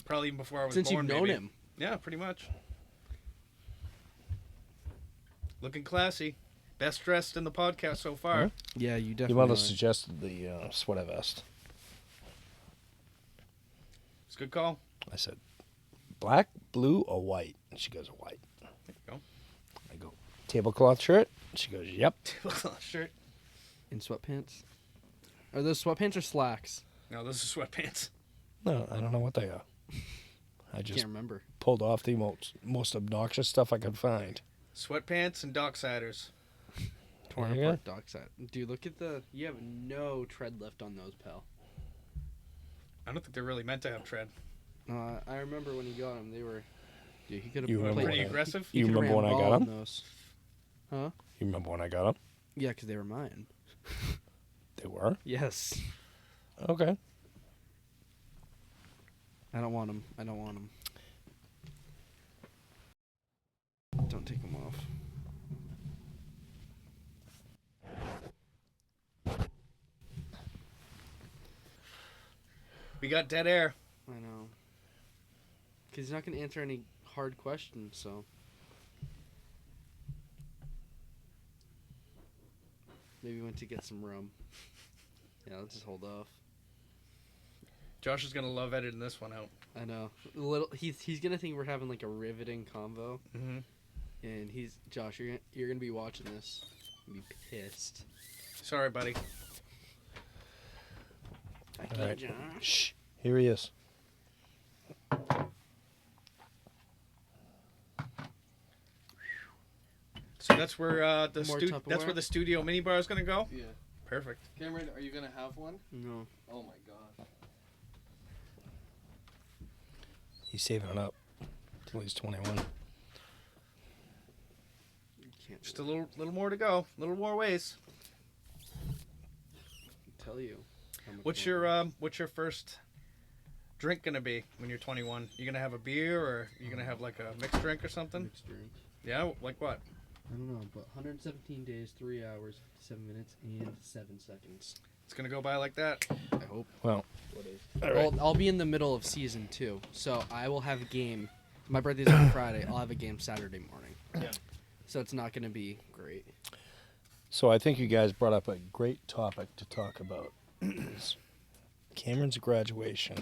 probably even before I was Since born. you've known maybe. him. Yeah, pretty much. Looking classy. Best dressed in the podcast so far. Huh? Yeah, you definitely. Your mother are. suggested the sweater vest. It's a good call. I said, black, blue, or white? And she goes, white. There you go. I go, tablecloth shirt? She goes, yep. Tablecloth shirt. In sweatpants. Are those sweatpants or slacks? No, those are sweatpants. No, I don't know what they are. I just Can't remember. pulled off the most obnoxious stuff I could find. Sweatpants and docksiders. Torn Yeah. apart dockside. Dude, look at the. You have no tread left on those, pal. I don't think they're really meant to have tread. I remember when he got them, they were. Dude, he could have You remember Pretty when I- aggressive. You remember when I got 'em? Those. Huh? You remember when I got them? Yeah, because they were mine. They were? Yes. Okay. I don't want them. I don't want them. Don't take them off. We got dead air. I know. Because he's not going to answer any hard questions, so. Maybe we went to get some rum. Yeah, let's just hold off. Josh is gonna love editing this one out. I know. He's gonna think we're having like a riveting convo. Mm-hmm. And Josh, you're gonna be watching this. You're gonna be pissed. Sorry, buddy. All right. Shh. Here he is. So that's where More that's Tupperware? where the studio mini bar is gonna go. Yeah. Perfect. Cameron, are you gonna have one? No. Oh my god. He's saving it up till he's 21. You can't Just a little more to go. A little more ways. tell you. how much What's your first drink gonna be when you're 21? You gonna have a beer or you gonna have like a mixed drink or something? Mixed drink. Yeah, like what? I don't know, but 117 days, 3 hours, 57 minutes, and 7 seconds. It's gonna go by like that. I hope. Well, What is? all right. I'll be in the middle of season 2, so I will have a game. My birthday's on Friday. I'll have a game Saturday morning. Yeah. So it's not going to be great. So I think you guys brought up a great topic to talk about. Is Cameron's graduation.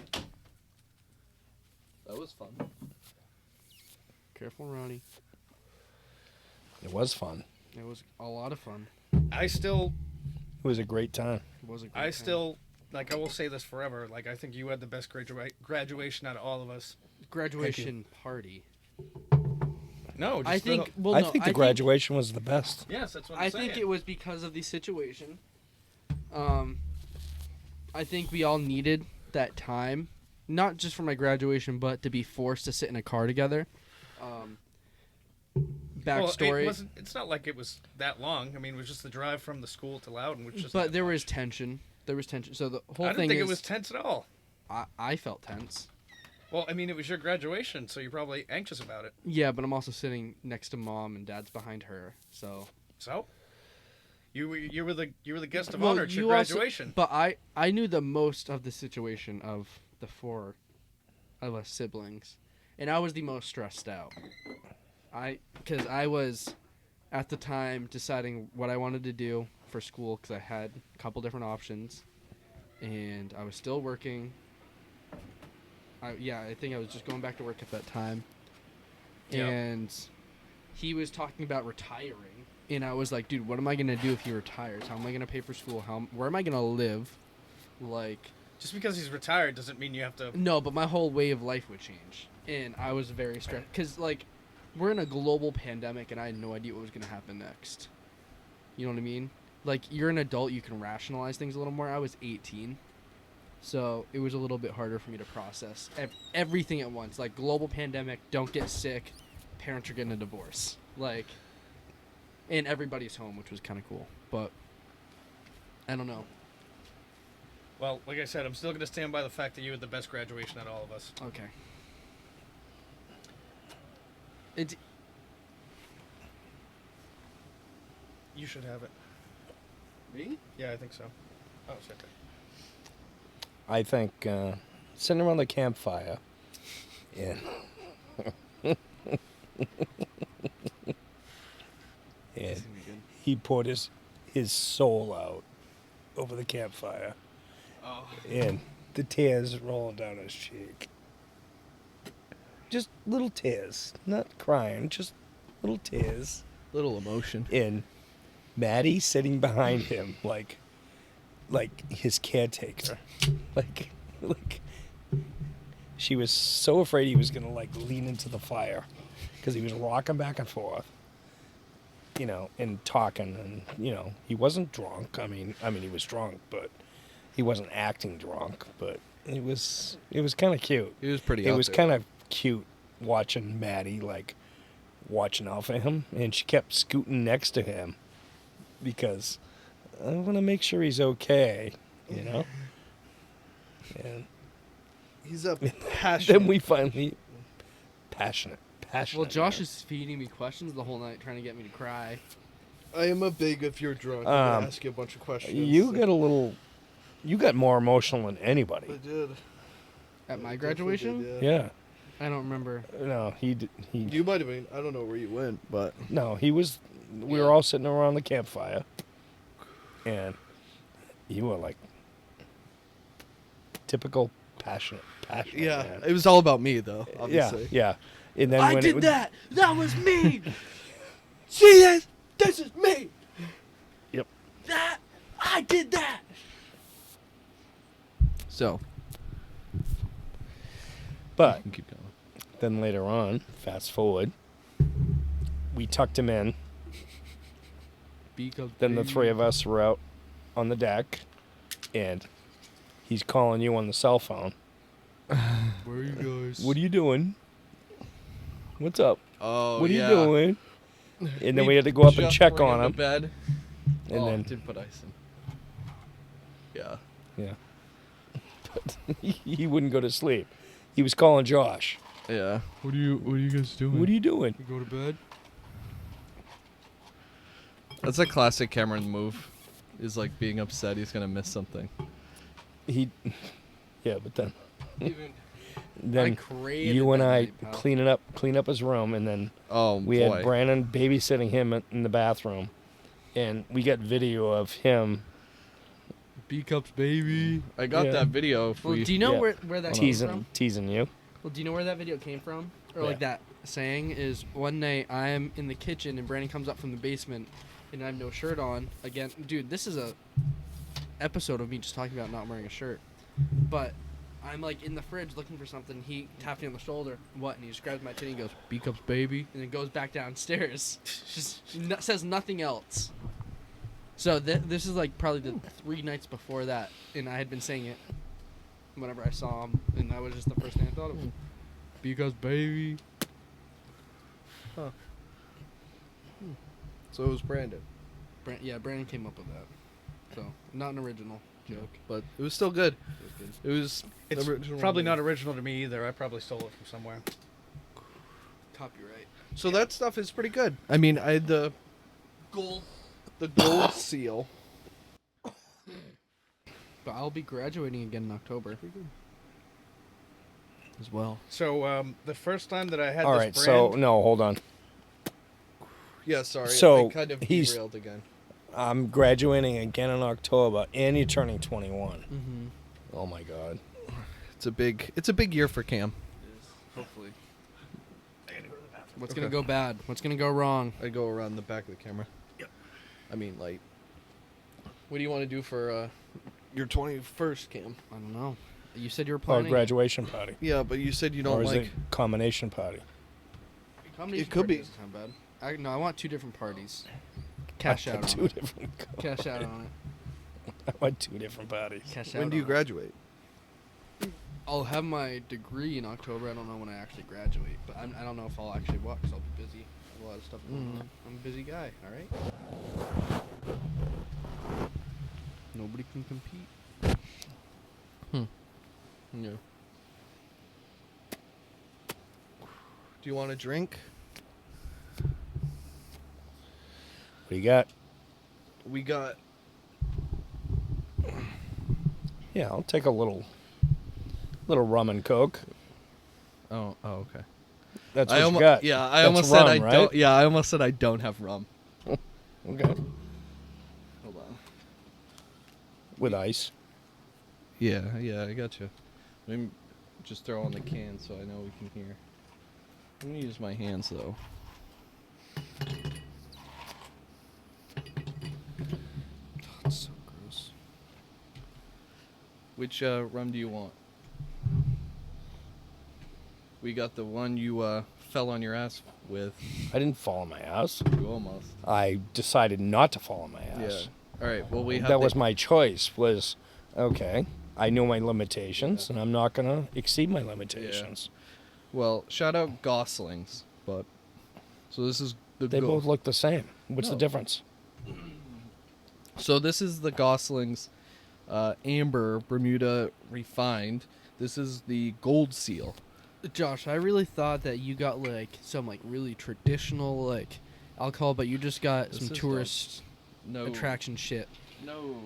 That was fun. Careful, Ronnie. It was fun. It was a lot of fun. I still, It was a great time. It was a great I time. still, like I will say this forever. Like I think you had the best graduation out of all of us. Graduation party. No, just I think. Well, I no, think the graduation was the best. yes, that's what I'm I saying. think it was because of the situation. I think we all needed that time, not just for my graduation, but to be forced to sit in a car together. Backstory. Well, it's not like it was that long. I mean, it was just the drive from the school to Loudon, which just. But there was tension. There was tension. So the whole I didn't thing think is, it was tense at all. I felt tense. Well, I mean, it was your graduation, so you're probably anxious about it. Yeah, but I'm also sitting next to mom and dad's behind her. So. So, you were the guest of Well, honor at your you also- graduation. But I knew the most of the situation of the 4 of us siblings, and I was the most stressed out. Because I was at the time deciding what I wanted to do for school because I had a couple different options, and I was still working. I think I was just going back to work at that time, Yep. and he was talking about retiring, and I was like, dude, what am I gonna do if he retires? How am I gonna pay for school? Where am I gonna live? Like, Just because he's retired doesn't mean you have to. no, but my whole way of life would change, and I was very stressed because like we're in a global pandemic, and I had no idea what was gonna happen next. You know what I mean? Like, you're an adult, you can rationalize things a little more. I was 18, so it was a little bit harder for me to process everything at once. Like, global pandemic, don't get sick, parents are getting a divorce, like, and everybody's home, which was kind of cool. But I don't know. Well, like I said, I'm still going to stand by the fact that you had the best graduation out of all of us. Okay. It's You should have it. Me? Yeah, I think so. Oh, shit. I think sitting around the campfire and and he poured his soul out over the campfire, Oh. and the tears rolling down his cheek. Just little tears, not crying, just little tears. Little emotion. And Maddie sitting behind him like his caretaker. like she was so afraid he was gonna like lean into the fire because he was rocking back and forth, and talking, and he wasn't drunk. I mean he was drunk, but he wasn't acting drunk. But it was kind of cute. He was pretty. It out was there. kind of cute watching Maddie like watching out for him, and she kept scooting next to him because I want to make sure he's okay, And He's a passionate. then we finally passionate. well, Josh man. is feeding me questions the whole night, trying to get me to cry. I am a big. If you're drunk, I'm gonna Um, ask you a bunch of questions. You got more emotional than I anybody. did. At my I graduation, definitely did, Yeah. I don't remember. No, he You might have been. I don't know where you went, but no, he was. We were Yeah. all sitting around the campfire, and you were like typical passionate. yeah, man. it was all about me though. Obviously. Yeah. And then I when did that. That was me. See this? This is me. Yep. That I did that. So, But you can keep going. then later on, fast forward, we tucked him in. Then the three of us were out on the deck, and he's calling you on the cell phone. Where are you guys? What are you doing? What's up? Oh, What are yeah. you doing? And then we had to go up and Just check put on to him. bed. And then didn't put ice in. Yeah. yeah, but he wouldn't go to sleep. He was calling Josh. Yeah. What are you guys doing? What are you doing? You go to bed? That's a classic Cameron move. Is like being upset he's gonna miss something. He, yeah, but then I then created you and that I night, pal. clean up his room, and then Oh we boy. had Brandon babysitting him in the bathroom, and we got video of him B cups, baby. I got Yeah. that video. If Well, we, do you know yeah. where that came from? teasing you. Well, do you know where that video came from? Or Yeah. like that saying is one night I'm in the kitchen and Brandon comes up from the basement and I have no shirt on. Again, dude, this is a episode of me just talking about not wearing a shirt. But I'm like in the fridge looking for something. He tapped me on the shoulder. What? And he just grabs my chin and he goes, B cups, baby. And then goes back downstairs. Just says nothing else. So this is like probably the 3 nights before that. And I had been saying it whenever I saw him. And that was just the first thing I thought of. Because baby. so it was Brandon, Brandon came up with that. So not an original joke. but it was still good. It was good. It was. It's original probably to me. not original to me either. I probably stole it from somewhere. Copyright. So that stuff is pretty good. I mean, I had the gold seal. But I'll be graduating again in October. As well. So the first time that I had All this right, brand, so no, hold on. Yeah, sorry. So, I kind of he's- derailed again. I'm graduating again in October, and you're turning 21. Mm-hmm. Oh my God. It's a big year for Cam. Hopefully. What's gonna go bad? What's gonna go wrong? I go around the back of the camera. Yep. I mean, like, what do you want to do for your 21st, Cam? I don't know. You said you were Or planning. graduation party. Yeah, but you said you don't Or is like. it combination party? Combination It could party be. doesn't sound bad. I want 2 different parties. Cash I out want on two it. different. Cash out on it. I want 2 different parties. Cash out When do you on it. graduate? I'll have my degree in October. I don't know when I actually graduate, but I don't know if I'll actually walk because I'll be busy. I have a lot of stuff going on. I'm a busy guy. All right. Nobody can compete. Yeah. Do you want a drink? What do you got? We got. Yeah, I'll take a little rum and coke. Oh, okay. That's I what almo- you got. Yeah, I That's almost rum, said I right? don't. Yeah, I almost said I don't have rum. Okay. Hold on. With ice. Yeah, I got you. Let me just throw on the can so I know we can hear. I'm gonna use my hands though. That's so gross. Which rum do you want? We got the one you fell on your ass with. I didn't fall on my ass. You almost. I decided not to fall on my ass. Yeah. All right. Well, we have. That was my choice. Was okay. I knew my limitations, and I'm not gonna exceed my limitations. Well, shout out Goslings, but so this is the. They both look the same. What's the No. difference? So this is the Goslings Amber Bermuda Refined. This is the Gold Seal. Josh, I really thought that you got like some like really traditional like alcohol, but you just got This some is tourist No attraction shit. No.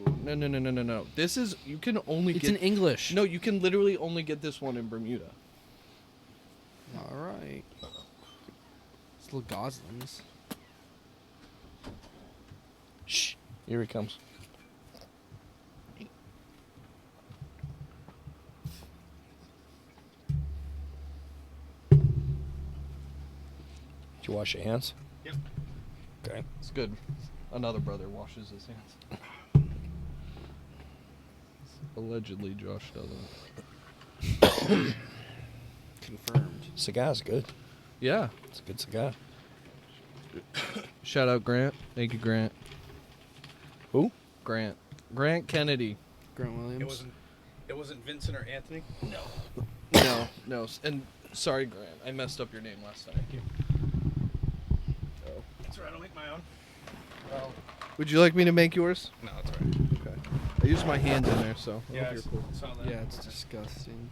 This is you can only It's get in English. No, you can literally only get this one in Bermuda. All right. It's little goslings. Shh. Here he comes. Did you wash your hands? Yep. Okay. It's good. Another brother washes his hands. Allegedly, Josh doesn't. Confirmed. Cigar's good. Yeah. It's a good cigar. Shout out Grant. Thank you, Grant. Who? Grant. Grant Kennedy. Grant Williams. It wasn't Vincent or Anthony. No. And sorry, Grant. I messed up your name last time. Oh. That's right. I'll make my own. Well, would you like me to make yours? No, that's all right. Okay. I used my hands in there, so I Yeah, hope you're cool. saw that. Yeah, it's disgusting.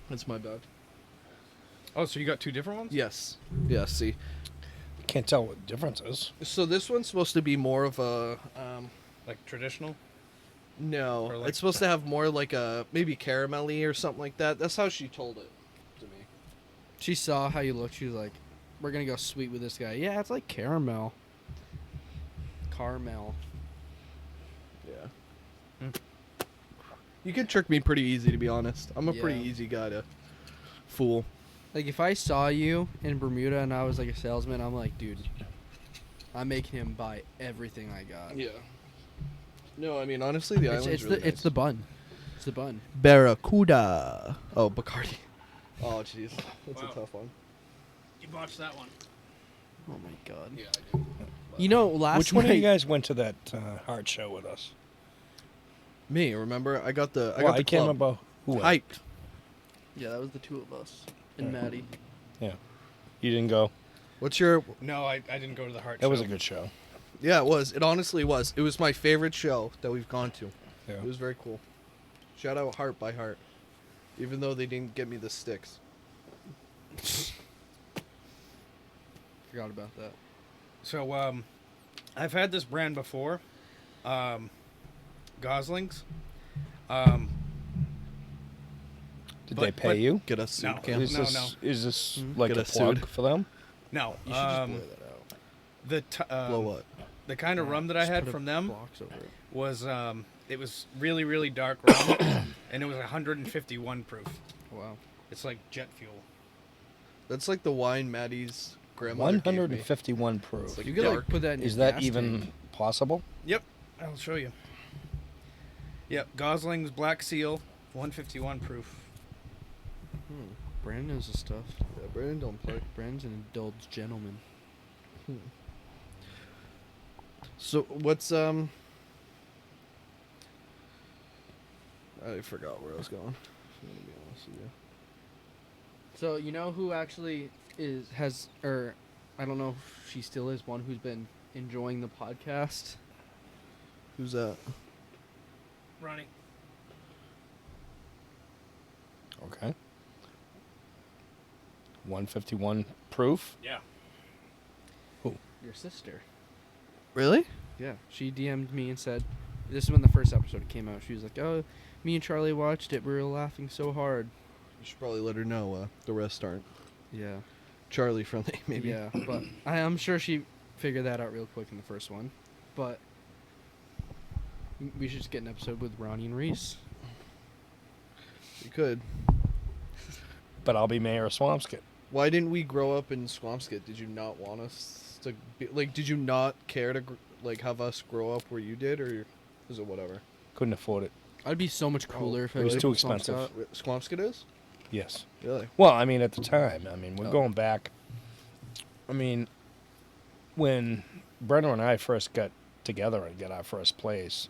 That's my bad. Oh, so you got two different ones? Yes. Yeah, see. Can't tell what the difference is. So this one's supposed to be more of a Like traditional? no, Or like- it's supposed to have more like a maybe caramelly or something like that. That's how she told it to me. She saw how you looked. She was like, "We're gonna go sweet with this guy." Yeah, it's like caramel. Caramel. Yeah. Hmm. You can trick me pretty easy, to be honest. I'm a pretty Yeah. easy guy to fool. Like if I saw you in Bermuda and I was like a salesman, I'm like, dude, I'm making him buy everything I got. Yeah. No, I mean honestly, the island's really It's the bun. It's the bun. Barracuda. Oh, Bacardi. Oh, jeez, that's Wow. a tough one. You botched that one. Oh my god. Yeah, I do. You know, last Which one night. of you guys went to that art show with us? Me, remember? I got the. I Well, got the can't club. remember who went. Hyped. Yeah, that was the two of us and Yeah. Maddie. Yeah. You didn't go? What's your? No, I didn't go to the heart That show. was a good show. Yeah, it was. It honestly was. It was my favorite show that we've gone to. Yeah. It was very cool. Shout out Heart by Heart. Even though they didn't get me the sticks. Forgot about that. So, I've had this brand before. Goslings. Did But- they pay but- you? Get us sued, No. Cam. Is No, this, no. Is this Mhm. like Get a us plug sued. for them? No. You should just blur that out. Blow what? The kind of rum that I Just had put a from them box over it. was it was really really dark rum, and it was 151 proof. Wow. It's like jet fuel. That's like the wine Maddie's grandmother gave me. 151 proof. It's like You could dark. like put that in Is your that gas even tank. possible? Yep, I'll show you. Yep, Gosling's Black Seal, 151 proof. Brandon knows his stuff. Yeah, Brandon don't play. Brandon's an indulged gentleman. So what's I forgot where I was going. I'm gonna be honest with you. So you know who actually has I don't know if she still is one who's been enjoying the podcast. Who's that? Ronnie. Okay. 151 proof? Yeah. Your sister. Really? Yeah. She DM'd me and said, this is when the first episode came out. She was like, "Oh, me and Charlie watched it. We were laughing so hard." You should probably let her know. The rest aren't Yeah. Charlie friendly, maybe. Yeah, but I'm sure she figured that out real quick in the first one. But we should just get an episode with Ronnie and Reese. You could. But I'll be Mayor of Swampscott. Why didn't we grow up in Swampscott? Did you not want us to be like? Did you not care to like have us grow up where you did, or is it whatever? Couldn't afford it. I'd be so much cooler if I really? was It's too in Swampscott. expensive. Swampscott is Yes. really. Well, I mean, at the time, we're Oh. going back. I mean, when Brenda and I first got together and got our first place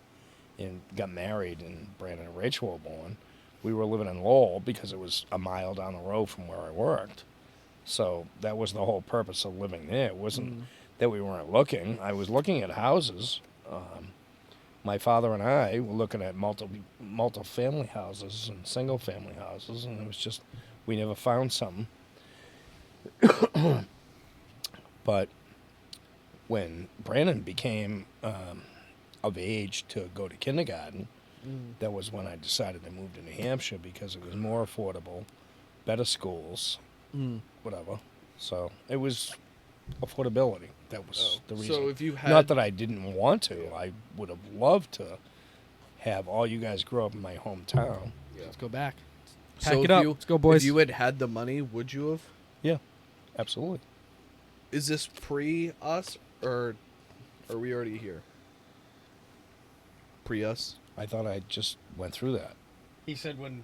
and got married and Brandon and Rachel were born, we were living in Lowell because it was a mile down the road from where I worked. So that was the whole purpose of living there. It wasn't that we weren't looking. I was looking at houses. My father and I were looking at multi-family houses and single-family houses, and it was just we never found something. But when Brandon became of age to go to kindergarten, that was when I decided to move to New Hampshire because it was more affordable, better schools, whatever. So it was affordability. That was the reason. So if you had Not that I didn't want to. I would have loved to have all you guys grow up in my hometown. Let's go back. So Pack if it up. you- Let's go, boys. If you had had the money, would you have? Yeah. Absolutely. Is this pre us or are we already here? Pre us. I thought I just went through that. He said when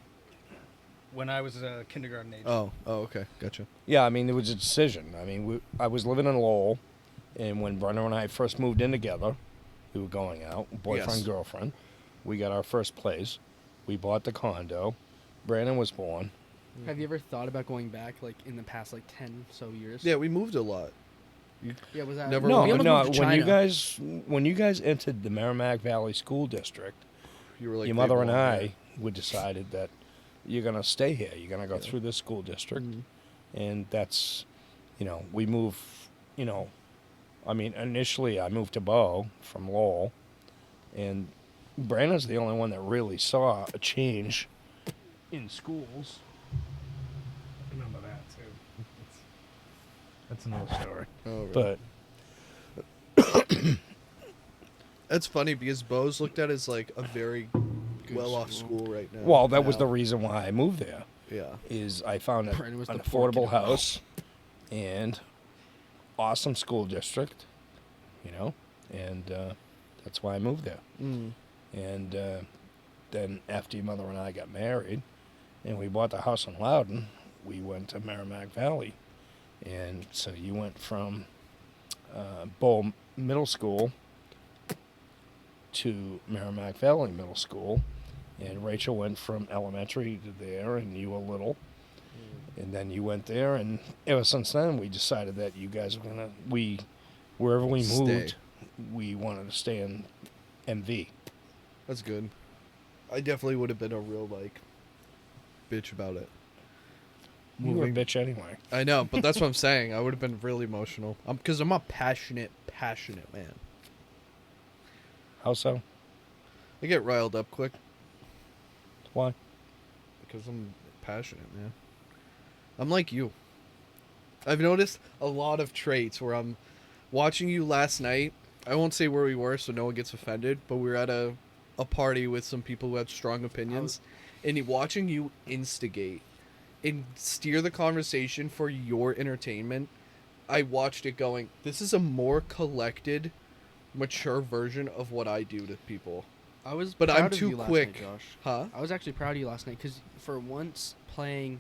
I was kindergarten age. Oh, okay, gotcha. Yeah, I mean, there was a decision. I mean, I was living in Lowell, and when Brenda and I first moved in together, we were going out, boyfriend, Yes. girlfriend. We got our first place. We bought the condo. Brandon was born. Have you ever thought about going back, like, in the past, like, 10 so years? Yeah, we moved a lot. Yeah, was that... Never No, We almost no. moved to When you China. guys entered the Merrimack Valley School District, You were like your they mother and belong I there. we decided that you're gonna stay here. You're gonna go through this school district, and that's, we move. I mean, initially I moved to Bow from Lowell, and Brandon's the only one that really saw a change in schools. I remember that too. That's another story. Oh, really? But That's funny because Bo's looked at as like a very Good well-off school. school right now. well, that was the Now. reason why I moved there. Yeah. Is I found Brandon was an the poor affordable kid of Bow. house and awesome school district, and that's why I moved there. Mm. And then after your mother and I got married, and we bought the house in Loudon, we went to Merrimack Valley, and so you went from Bow Middle School to Merrimack Valley Middle School, and Rachel went from elementary to there, and you were little. And then you went there, and ever since then, we decided that you guys were wherever we moved, Stay. we wanted to stay in MV. That's good. I definitely would have been a real bitch about it. You were a bitch anyway. I know, but that's what I'm saying. I would have been really emotional. Because I'm a passionate man. How so? I get riled up quick Why? because I'm passionate, man. I'm like you. I've noticed a lot of traits where I'm watching you last night. I won't say where we were so no one gets offended, but we were at a party with some people who had strong opinions. And watching you instigate and steer the conversation for your entertainment, I watched it going, this is a more collected, mature version of what I do to people. I was But I'm proud of too you last quick. night, Josh. Huh? I was actually proud of you last night because for once playing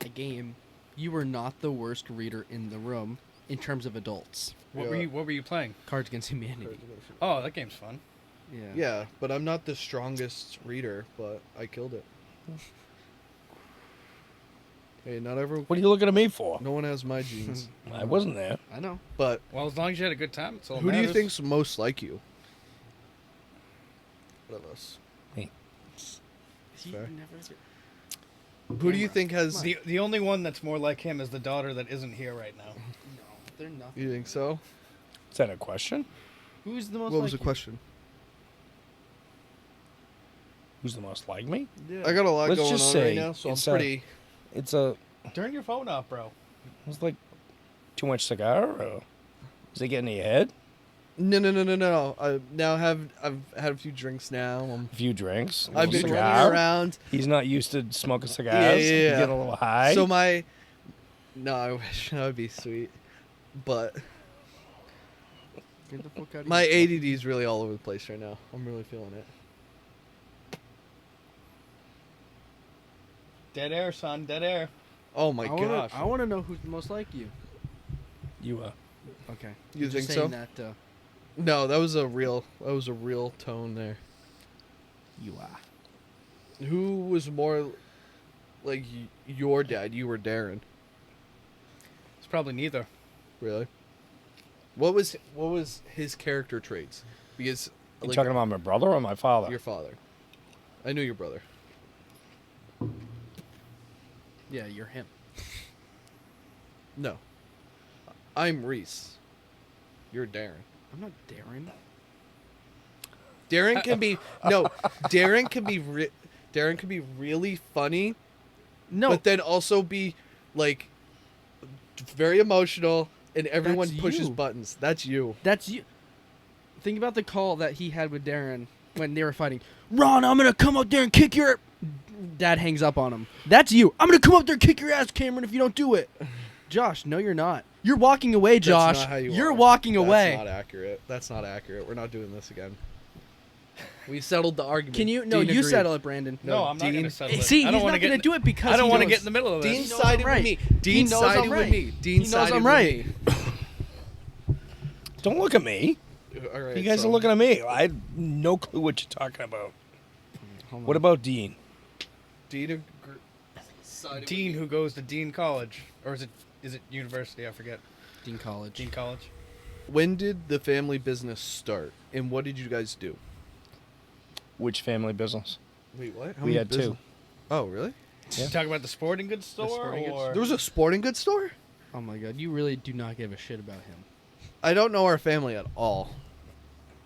a game, you were not the worst reader in the room in terms of adults. What Yeah. were you playing? Cards Against Humanity. Oh, that game's fun. Yeah. Yeah, but I'm not the strongest reader, but I killed it. Hey, not everyone. What are you looking at me for? No one has my genes. I wasn't there. I know. But Well, as long as you had a good time, it's all who do you matters. think's most like you? Out of us. He Fair. never... Who do you think has? The only one that's more like him is the daughter that isn't here right now. No, they're nothing. You think so? Is that a question? Who's the most What like was the you? question? Who's the most like me? Yeah. I got a lot Let's going just on say right now, so I'm it's pretty. It's a. Turn your phone off, bro. It's like too much cigar. Or is it getting in your head? No. I've had a few drinks now. A few drinks. A I've little been cigar. running around. He's not used to smoking cigars. Yeah. He's getting a little high. So my. No, I wish that would be sweet, but Get the fuck out of my here. ADD is really all over the place right now. I'm really feeling it. Dead air, son. Dead air. Oh my I gosh! want to know who's the most like you. You Okay. You I'm think just so? saying that No, that was a real tone there. you are. Who was more like your dad? You were Darren, It's probably neither. really? What was his character traits? Because you talking about my brother or my father? your father. I knew your brother. Yeah, you're him. No, I'm Reese. You're Darren. I'm not Darren. Darren can be no. Darren can be Darren can be really funny, No, but then also be like very emotional, and everyone That's pushes you. buttons. That's you. that's you. Think about the call that he had with Darren when they were fighting. Ron, I'm gonna come up there and kick your. Dad hangs up on him. That's you. I'm gonna come up there and kick your ass, Cameron, if you don't do it. Josh, no, you're not. You're walking away, Josh. That's not how You're are. walking away. That's not accurate. That's not accurate. We're not doing this again. We settled the argument. Can you? No, Dean you agreed. settle it, Brandon. No, I'm not going Dean- to settle it. See, I he's don't want not to get. going to do it because I don't he want to knows- get in the middle of this. Dean knows sided I'm right. with me. He Dean knows sided I'm with right. me. Dean He knows sided I'm with right. me. Don't look at me. All right, You guys so- are looking at me. I have no clue what you're talking about. Hold What on. about Dean? Dean sided with Dean, me. who goes to Dean College, or is it university? I forget. Dean College? Dean College. When did the family business start, and what did you guys do? Which family business? Wait, what? We had two. Oh, really? Yeah. You talking about the sporting goods store, sporting goods or There was a sporting goods store? Oh my God, you really do not give a shit about him. I don't know our family at all,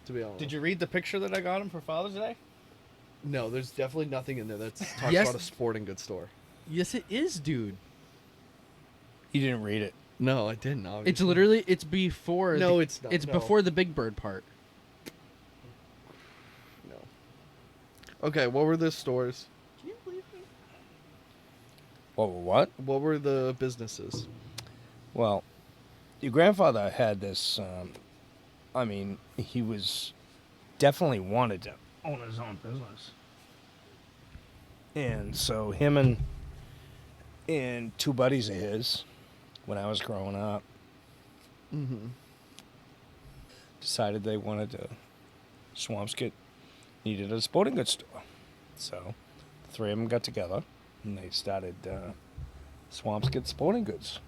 to be honest. Did you read the picture that I got him for Father's Day? No, there's definitely nothing in there that talks Yes. about a sporting goods store. Yes, it is, dude. You didn't read it. No, I didn't. Obviously. It's literally it's before. No, the, it's not. It's No. before the Big Bird part. No. Okay, what were the stores? Can you believe me? What? What were the businesses? Well, your grandfather had this. I mean, he was definitely wanted to own his own business, and so him and two buddies of his, when I was growing up, Mm-hmm. decided they wanted to. Swampscott needed a sporting goods store, so the three of them got together and they started Swampscott Sporting Goods.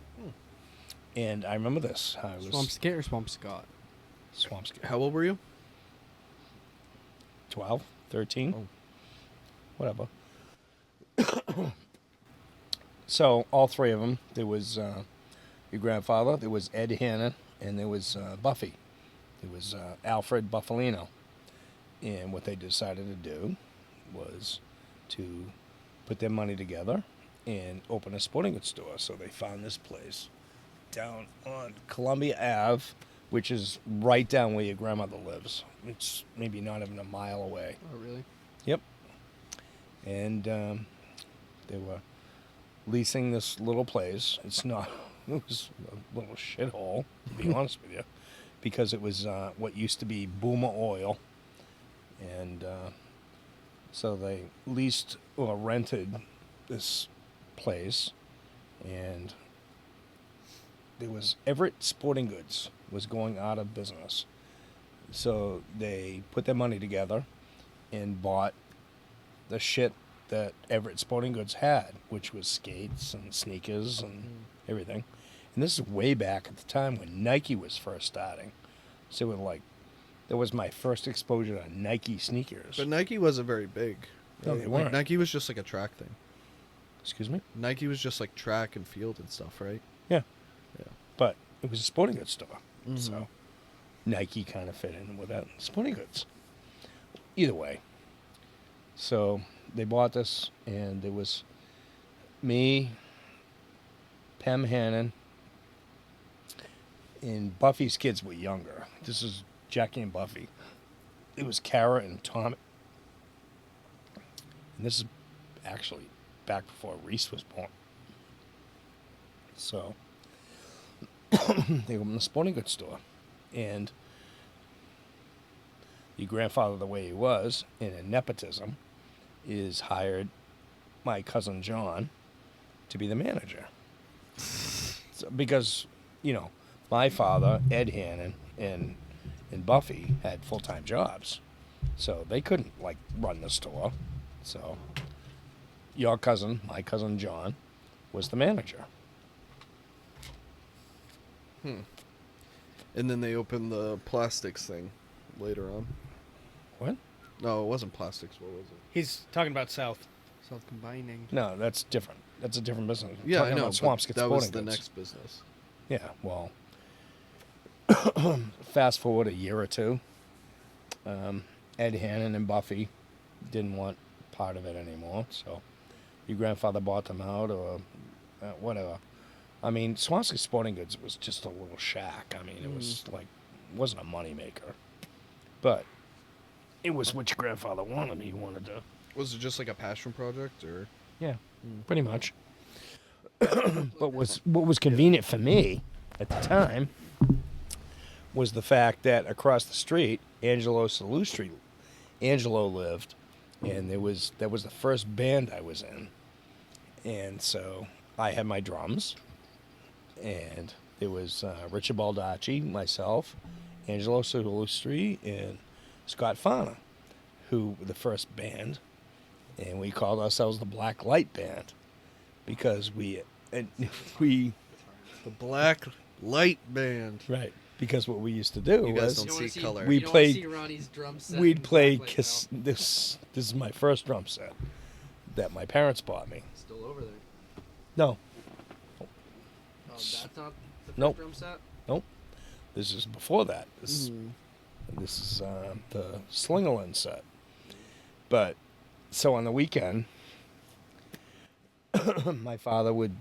And I remember this. I was Swampscott or Swampscott? Swampscott. How old were you? 12, 13, Oh. whatever. So all three of them, there was your grandfather, there was Ed Hannon, and there was Buffy. There was Alfred Buffalino. And what they decided to do was to put their money together and open a sporting goods store. So they found this place down on Columbia Ave, which is right down where your grandmother lives. It's maybe not even a mile away. Oh, really? Yep. And they were leasing this little place. It was a little shithole, to be honest with you, because it was what used to be Boomer Oil. And so they leased or rented this place, and there was Everett Sporting Goods was going out of business. So they put their money together and bought the shit that Everett Sporting Goods had, which was skates and sneakers and everything. And this is way back at the time when Nike was first starting. So it was like, that was my first exposure to Nike sneakers. But Nike wasn't very big. No, right? they Like, weren't. Nike was just like a track thing. Excuse me? Nike was just like track and field and stuff, right? Yeah. Yeah. But it was a sporting goods store. Mhm. So Nike kind of fit in with that sporting goods. Either way. So they bought this, and there was me, Pam Hannon, and Buffy's kids were younger. This is Jackie and Buffy. It was Kara and Tommy. And this is actually back before Reese was born. So they opened the sporting goods store. And your grandfather, the way he was, in a nepotism, is hired my cousin John to be the manager. So, because, you know, my father, Ed Hannon, and Buffy had full-time jobs. So they couldn't, like, run the store. So your cousin, my cousin John, was the manager. And then they opened the plastics thing later on. What? No, it wasn't plastics. What was it? He's talking about South. Self-combining. No, that's different. That's a different business. I'm Yeah, I talking know. about Swampscott That was Sporting the Goods. next business. Yeah, well, fast forward a year or two, Ed Hannon and Buffy didn't want part of it anymore, so your grandfather bought them out or whatever. I mean, Swampscott Sporting Goods was just a little shack. I mean, it was like, wasn't a moneymaker. But it was what your grandfather wanted. He wanted to. Was it just like a passion project, or? Yeah, pretty much. But what was convenient for me at the time was the fact that across the street, Angelo lived, and that was the first band I was in, and so I had my drums, and there was Richard Baldacci, myself, Angelo Salustri, and Scott Fana, who were the first band, and we called ourselves the Black Light Band because we The Black Light Band. right. Because what we used to do You guys was don't see color. We You don't wanna played- see Ronnie's drum set we'd and play Black Light, Kiss. no. This is my first drum set that my parents bought me. Still over there. No, Oh, that's not the first Nope. drum set? this is before that. This Mm. is the Slingerland set. But so on the weekend, my father would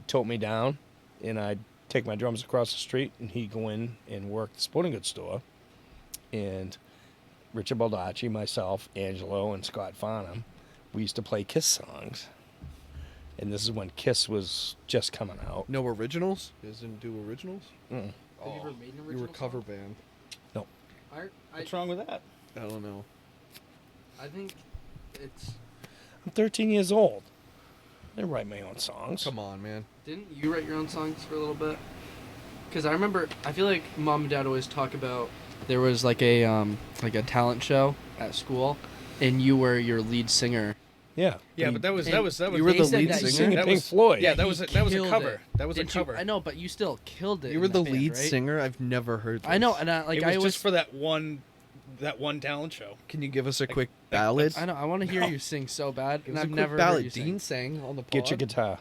tote me down, and I'd take my drums across the street, and he'd go in and work the sporting goods store. And Richard Baldacci, myself, Angelo, and Scott Farnham, we used to play Kiss songs. And this is when Kiss was just coming out. No originals? You guys didn't do originals? Mm. Have you ever made an original You were cover song? band. What's wrong with that? I don't know. I think it's... I'm 13 years old. I write my own songs. Come on, man. Didn't you write your own songs for a little bit? Because I remember, I feel like Mom and Dad always talk about there was like a talent show at school, and you were your lead singer. Yeah. Yeah, but that was You were they the said lead that singer? Singing That Pink was- Floyd. Yeah, He that was a killed cover. it. That was a Didn't you? cover. I know, but you still killed it. You were in the that lead band, right? singer? I've never heard this. I know, and I it was I always just for that one talent show. Can you give us a quick ballad? I know. I want to hear you sing so bad, Give and us a I've quick never ballad. heard you sing. Dean sang on the pod. Get your guitar.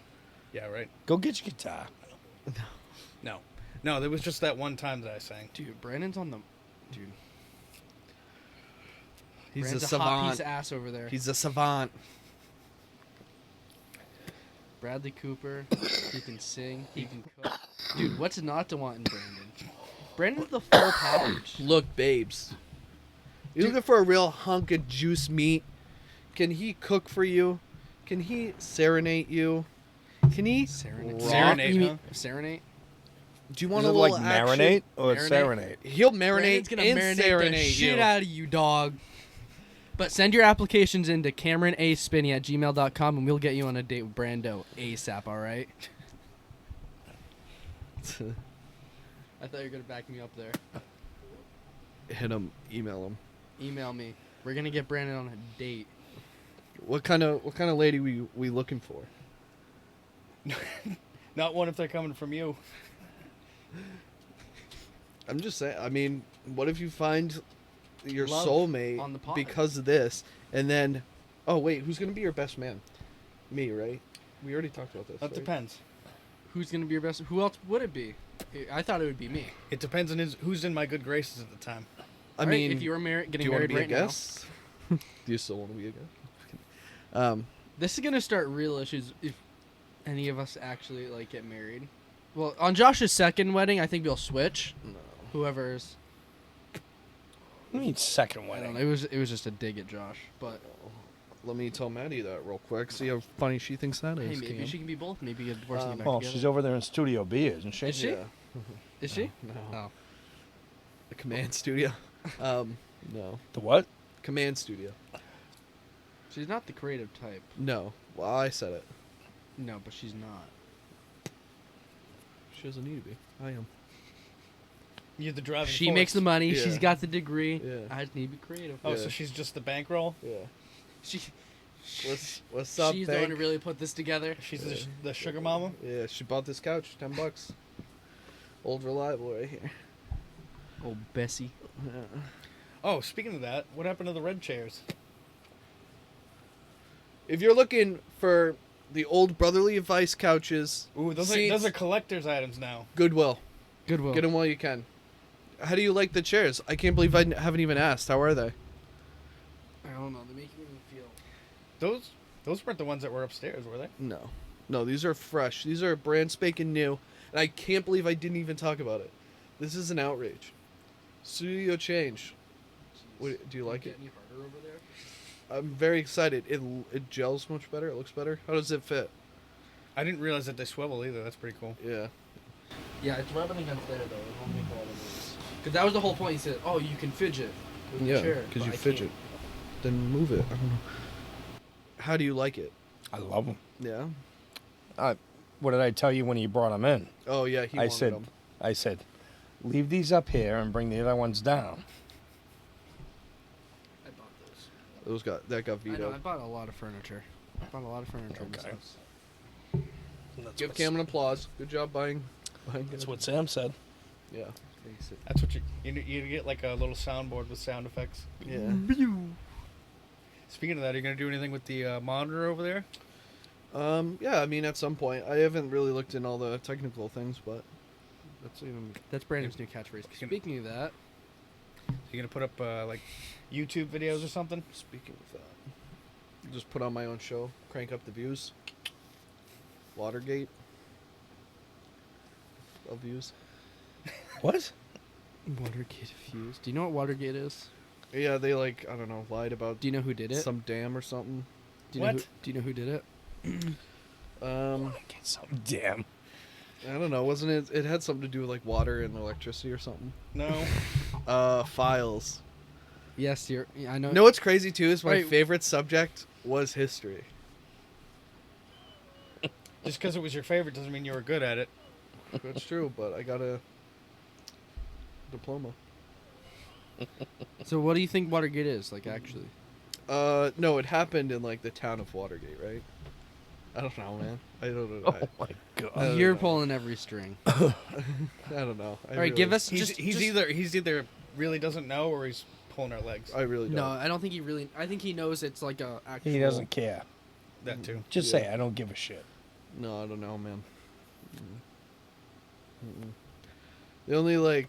Yeah, right. Go get your guitar. No, there was just that one time that I sang. Dude, Brandon's on the. Dude, He's Brandon's a a hot savant. piece of ass over there. He's a savant. Bradley Cooper. He can sing. He can cook. Dude, what's not to want in Brandon? Brandon's the full package. Look, babes. You're looking for a real hunk of juice meat. Can he cook for you? Can he serenade you? Can he Serenade. rock? Serenade, You mean huh? serenade? Do you Is want it a like little action? marinate or Marinate? serenade? He'll Brandon's marinate gonna and marinate the serenade shit you. out of you, dog. But send your applications in to CameronASpinney@gmail.com, and we'll get you on a date with Brando ASAP, all right? I thought you were going to back me up there. Hit him. Email him. Email me. We're going to get Brandon on a date. What kind of lady we looking for? Not one if they're coming from you. I'm just saying. I mean, what if you find your Love soulmate on the pod. because of this, and then, oh wait, who's gonna be your best man? Me, right? We already talked about this. That right? depends. Who's going to be your best? Who else would it be? I thought it would be me. It depends on who's in my good graces at the time. I All right, mean, if you were do getting you want to married be right a guest? Do you still want to be a guest? This is going to start real issues if any of us actually like get married. Well, on Josh's second wedding, I think we'll switch. No. Whoever's I mean, second I don't wedding. know. It was just a dig at Josh, but Let me tell Maddie that real quick. See how funny she thinks that is. hey, maybe Cam. she can be both. Maybe get divorced and get back Well, together. she's over there in Studio B, isn't she? Is she? Yeah. Is she? No. Oh. The command studio. No. The what? Command studio. She's not the creative type. No. Well, I said it. No, but she's not. She doesn't need to be. I am. You're the driving She force. makes the money. Yeah. She's got the degree. Yeah. I just need to be creative. Oh, Yeah. so she's just the bankroll? Yeah. She. What's up, She's the one bank? who really put this together. She's Yeah. the sugar mama? Yeah, she bought this couch, $10. Old reliable right here. Oh, Bessie. Yeah. Oh, speaking of that, what happened to the red chairs? If you're looking for the old brotherly advice couches, Ooh, those seats, are collector's items now. Goodwill. Goodwill. Get them while you can. How do you like the chairs? I can't believe I haven't even asked. How are they? I don't know. They're making me feel. Those weren't the ones that were upstairs, were they? No. No, these are fresh. These are brand spanking new. And I can't believe I didn't even talk about it. This is an outrage. Studio change. What, do you like it? Any harder over there? I'm very excited. It gels much better. It looks better. How does it fit? I didn't realize that they swivel either. That's pretty cool. Yeah. Yeah, it's rubbing against there though. It won't make all the noise. Because that was the whole point. He said, "Oh, you can fidget with the Yeah, chair." because but you I fidget. Then move it. I don't know. How do you like it? I love them. Yeah. What did I tell you when you brought them in? Oh yeah, he wanted them. I said, leave these up here and bring the other ones down. I bought those. That got I know. vetoed. I bought a lot of furniture. I bought a lot of furniture in this Okay. house. Give Cam an applause. Good job buying That's what Sam said. Yeah. That's what you get like a little soundboard with sound effects. Yeah. Speaking of that, are you gonna do anything with the monitor over there? Yeah, I mean, at some point. I haven't really looked in all the technical things, but That's Brandon's new catchphrase. Speaking of that, You gonna put up like YouTube videos or something? speaking of that, just put on my own show, crank up the views. Watergate. Of views. What? Watergate fused. Do you know what Watergate is? Yeah, they I don't know, lied about Do you know who did it? some dam or something. Do you know do you know who did it? Get some damn. I don't know, wasn't it? It had something to do with water and electricity or something. No. Files. Yes, I know. You know what's crazy too is my Wait. favorite subject was history. Just because it was your favorite doesn't mean you were good at it. That's true, but I got a diploma. So what do you think Watergate is, actually? No, it happened in the town of Watergate, right? I don't know, man. I don't know. Oh my god. I don't You're know. pulling every string. I don't know. All right, give us He's just either really doesn't know or he's pulling our legs. I really don't. No, I don't think he really. I think he knows it's a actual. He doesn't care. That too. Just Yeah. say I don't give a shit. No, I don't know, man. Mm-mm. The only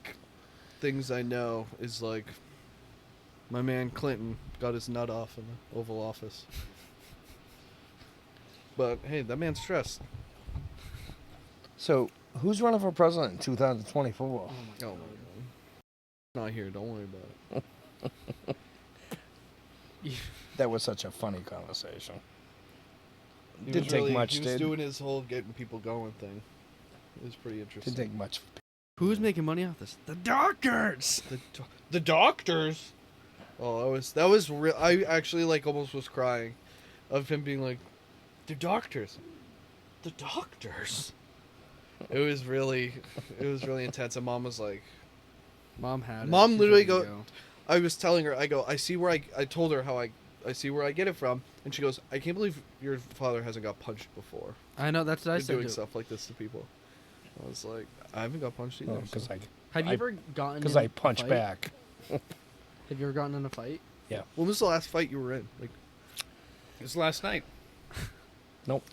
things I know is my man Clinton got his nut off in the Oval Office. But hey, that man's stressed. So, who's running for president in 2024? Oh my God. Not here. Don't worry about it. That was such a funny conversation. He Didn't was take much, He was did? doing his whole getting people going thing. It was pretty interesting. Didn't take much. Who's making money off this? The doctors. The doctors. Oh, that was real. I actually almost was crying, of him being like, the doctors. It was really intense. And Mom was like, Mom had. it. Mom She's literally ready to I was telling her, I see where I told her how I see where I get it from, and she goes, I can't believe your father hasn't got punched before. I know that's what I For said. doing too. stuff like this to people. I was like, I haven't got punched either. Because so. Have you I- ever gotten? because in I a punch fight? back. Have you ever gotten in a fight? When was the last fight you were in? It was last night.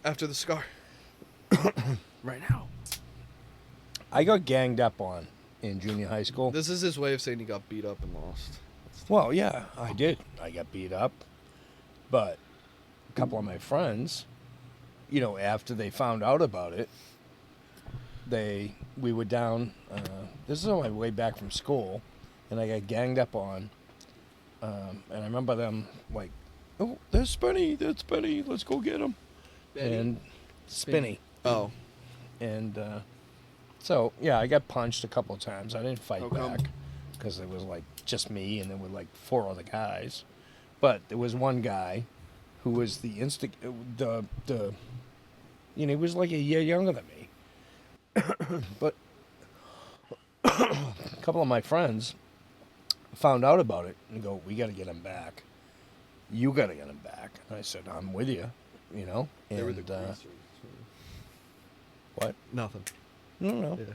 After the scar. Right now. I got ganged up on in junior high school. This is his way of saying he got beat up and lost. Well, yeah, I did. I got beat up. But a couple of my friends, after they found out about it, we were down. This is on my way back from school, and I got ganged up on. And I remember them oh, there's Spinny, let's go get him. And Spinny. Oh. And so, yeah, I got punched a couple of times. I didn't fight How come? back because it was just me and there were 4 other guys. But there was one guy who was he was a year younger than me. But a couple of my friends found out about it and go, we got to get him back. You got to get him back. And I said, I'm with you, And, They were the greasers. what? Nothing. No. Yeah.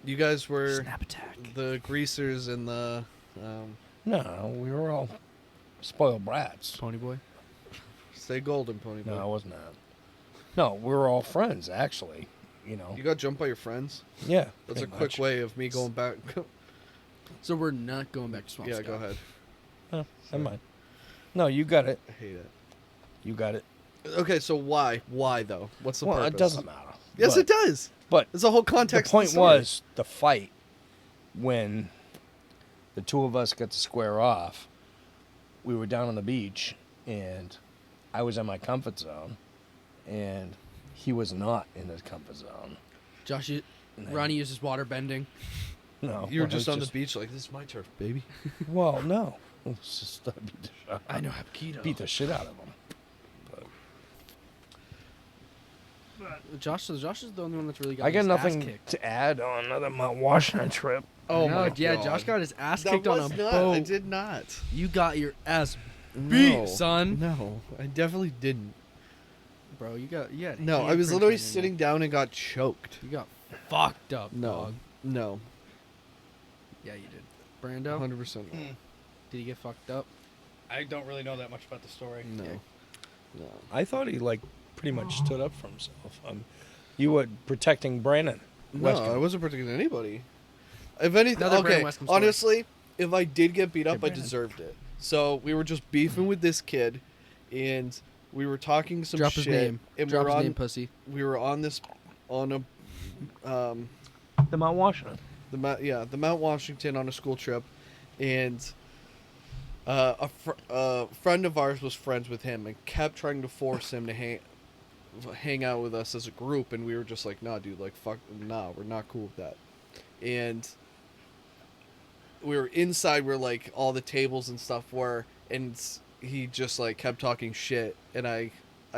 You guys were Snap attack. the greasers and the No, we were all spoiled brats. Pony boy. stay golden, Pony Boy. No, I was not. No, we were all friends, actually. You got jumped by your friends? Yeah. That's a pretty quick much. way of me going back. So we're not going back to Swamp Yeah, Scout. go ahead. Oh, never mind. No, you got it. I hate it. You got it. Okay, so why? Why though? What's the Well, purpose? it doesn't matter. Yes, But- it does. But It's the whole the context. point of the story. was the fight when the two of us got to square off. We were down on the beach, and I was in my comfort zone, and he was not in his comfort zone. Josh, And Ronnie uses water bending. No, You were I just was on the beach like, this is my turf, baby. Well, no. It's just beat the shit. I know Hapkido. Beat the shit out of him. Josh is the only one that's really got I got his nothing ass kicked. to add on another Mount Washington trip. Oh No, my yeah, God. Josh got his ass That kicked on a was not. boat. I did not. You got your ass No. beat, son. No, I definitely didn't. Bro, you got No, I was handprints literally on your sitting neck. down and got choked. You got fucked up, No, dog. no, Yeah, you did. Brando, 100% did he get fucked up? I don't really know that much about the story. no. Yeah. No. I thought he pretty much stood up for himself. You were protecting Brandon. No, Westcombe. I wasn't protecting anybody. If anything, Another Brandon okay, Westcombe story. honestly, if I did get beat up, I Brandon. deserved it. So we were just beefing with this kid, and we were talking some Drop shit. his name. And Drop we're his on, name, pussy. we were on a, The Mount Washington. the Mount Washington on a school trip, and a friend of ours was friends with him and kept trying to force him to hang out with us as a group, and we were just like, nah, dude, like, fuck, nah, we're not cool with that. And we were inside where like all the tables and stuff were, and he just like kept talking shit, and I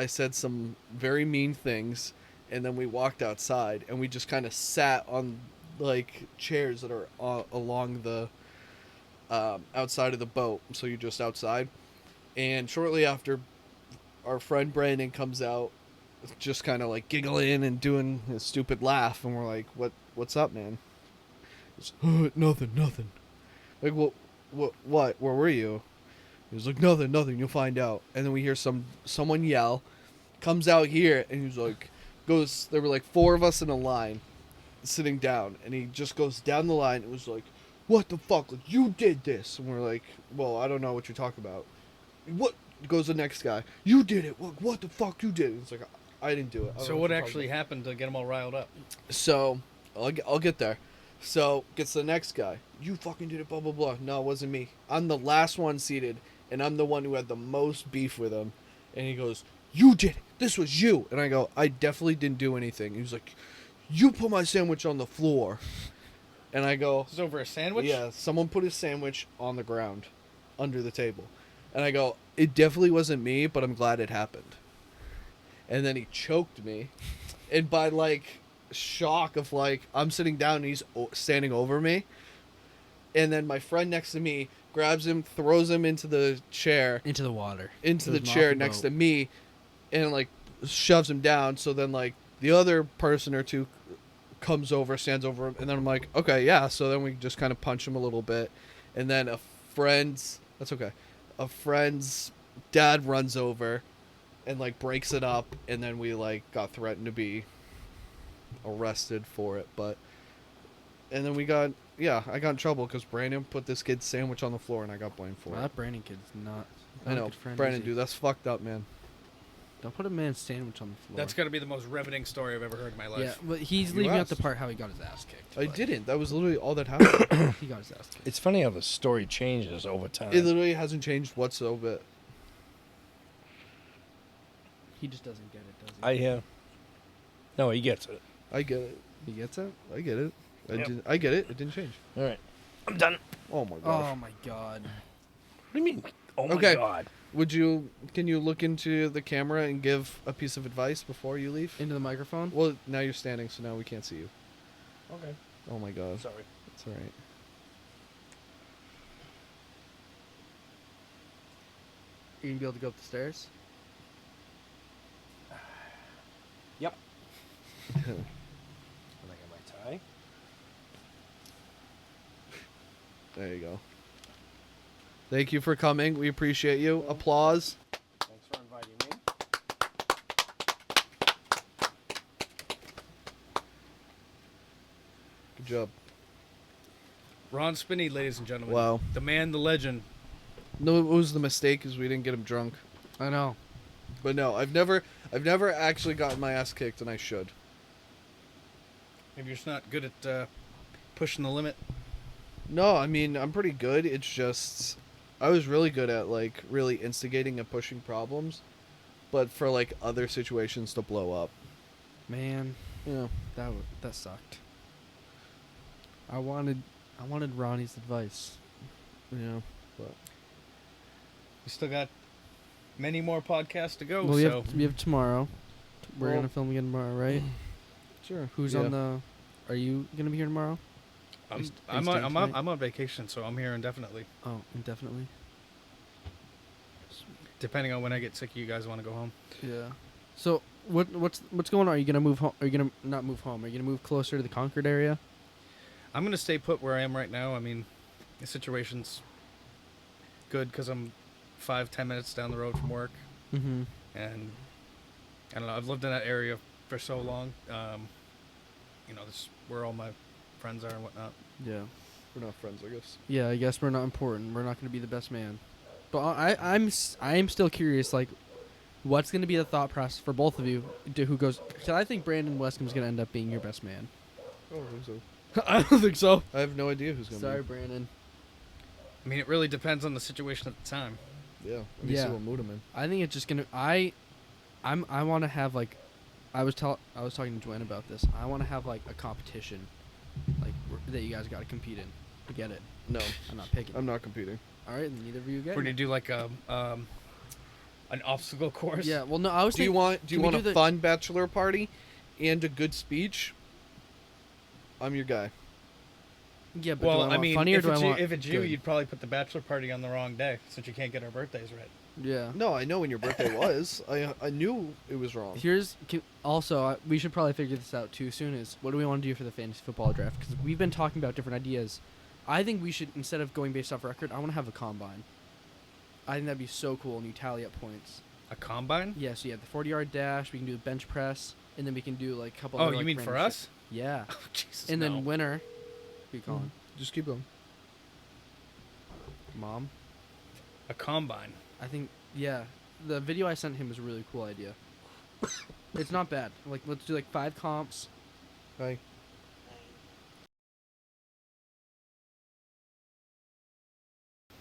said some very mean things, and then we walked outside, and we just kind of sat on like chairs that are along the outside of the boat, so you're just outside. And shortly after, our friend Brandon comes out, just kind of like giggling and doing his stupid laugh, and we're like, what's up, man? He's, nothing. Like, what, where were you? He was like, nothing, you'll find out. And then we hear someone yell, comes out here, and he's like, there were like 4 of us in a line, sitting down, and he just goes down the line, and was like, what the fuck, like, you did this. And we're like, well, I don't know what you're talking about. What? Goes the next guy, you did it. What the fuck, you did it. It's like, I didn't do it. I don't So know what you're actually talking happened to get them all riled up? about. So, I'll get there. So, gets the next guy. You fucking did it, blah, blah, blah. No, it wasn't me. I'm the last one seated, and I'm the one who had the most beef with him. And he goes, you did it. This was you. And I go, I definitely didn't do anything. He was like, you put my sandwich on the floor. And I go, This is over a sandwich? yeah, someone put his sandwich on the ground, under the table. And I go, it definitely wasn't me, but I'm glad it happened. And then he choked me. And by, like, shock of, like, I'm sitting down and he's standing over me. And then my friend next to me grabs him, throws him into the chair, Into the water. into the Throws him off chair the next boat. to me, and, like, shoves him down. So then, like, the other person or two comes over, stands over him, and then I'm like, okay, yeah. So then we just kind of punch him a little bit. And then a friend's dad runs over and like breaks it up, and then we like got threatened to be arrested for it. And then I got in trouble because Brandon put this kid's sandwich on the floor, and I got blamed for Well, it. that Brandon kid's not. I know, Brandon, dude, that's fucked up, man. Don't put a man's sandwich on the floor. That's got to be the most riveting story I've ever heard in my life. Yeah, but he's You leaving out asked. the part how he got his ass kicked. I but didn't. That was literally all that happened. He got his ass kicked. It's funny how the story changes over time. It literally hasn't changed whatsoever. He just doesn't get it, does he? I hear. No, he gets it. I get it. He gets it? I get it. Yep. I get it. It didn't change. All right, I'm done. Oh my god. Oh my god. What do you mean? Oh my Okay. god. Can you look into the camera and give a piece of advice before you leave? Into the microphone? Well, now you're standing, so now we can't see you. Okay. Oh my god. Sorry. It's all right. You gonna be able to go up the stairs? Yep. When I get my tie. There you go. Thank you for coming. We appreciate you. Applause. Thanks for inviting me. Good job. Ron Spinney, ladies and gentlemen. Wow. The man, the legend. No, it was the mistake is we didn't get him drunk. I know. But no, I've never actually gotten my ass kicked, and I should. Maybe you're just not good at pushing the limit. No, I mean, I'm pretty good. It's just I was really good at like really instigating and pushing problems, but for like other situations to blow up. Man, Yeah. that sucked. I wanted Ronnie's advice. Yeah. We still got many more podcasts to go. Well, so we have tomorrow. We're Well- gonna film again tomorrow, right? Sure. Who's Yeah. on the? Are you gonna be here tomorrow? I'm, Are I'm, you on, staying I'm, on, tonight? I'm on vacation, so I'm here indefinitely. Oh, indefinitely. Depending on when I get sick, you guys want to go home. Yeah. So what's going on? Are you gonna move home? Are you gonna not move home? Are you gonna move closer to the Concord area? I'm gonna stay put where I am right now. I mean, the situation's good because I'm 5-10 minutes down the road from work, Mm-hmm. and I don't know. I've lived in that area for so long. This is where all my friends are and whatnot. Yeah. We're not friends, I guess. Yeah. I guess we're not important. We're not gonna be the best man. But I'm still curious. Like, what's gonna be the thought process for both of you? Who goes? Cause I think Brandon Westcomb's gonna end up being your best man. I don't think so. I don't think so. I have no idea who's gonna Sorry, Brandon. I mean, it really depends on the situation at the time. be. Yeah. Let me Yeah. see what mood I'm in. I think it's just gonna. I want to have like, I was talking to Joanne about this. I want to have like a competition, like that you guys got to compete in to get it. No, I'm not picking. I'm not competing. All right, then neither of you get. We're it. gonna do like an obstacle course. Yeah. Well, no, I was. Do you thinking- want can we a do the- fun bachelor party and a good speech? I'm your guy. Yeah, but do Well, I I want mean, funny or if do I want? it's you, good? you'd probably put the bachelor party on the wrong day since you can't get our birthdays right. Yeah. No, I know when your birthday was. I knew it was wrong. We should probably figure this out too soon. Is what do we want to do for the fantasy football draft? Because we've been talking about different ideas. I think we should, instead of going based off record, I want to have a combine. I think that'd be so cool, and you tally up points. A combine? Yeah, so you have the 40-yard dash. We can do the bench press, and then we can do like a couple. Oh, other, you like, mean random for shit. us? Yeah. Oh, Jesus. And no. then winner. Who you calling? Just keep going. Mom. A combine. I think. Yeah. The video I sent him was a really cool idea. It's not bad. Like, let's do like 5 comps. Hi.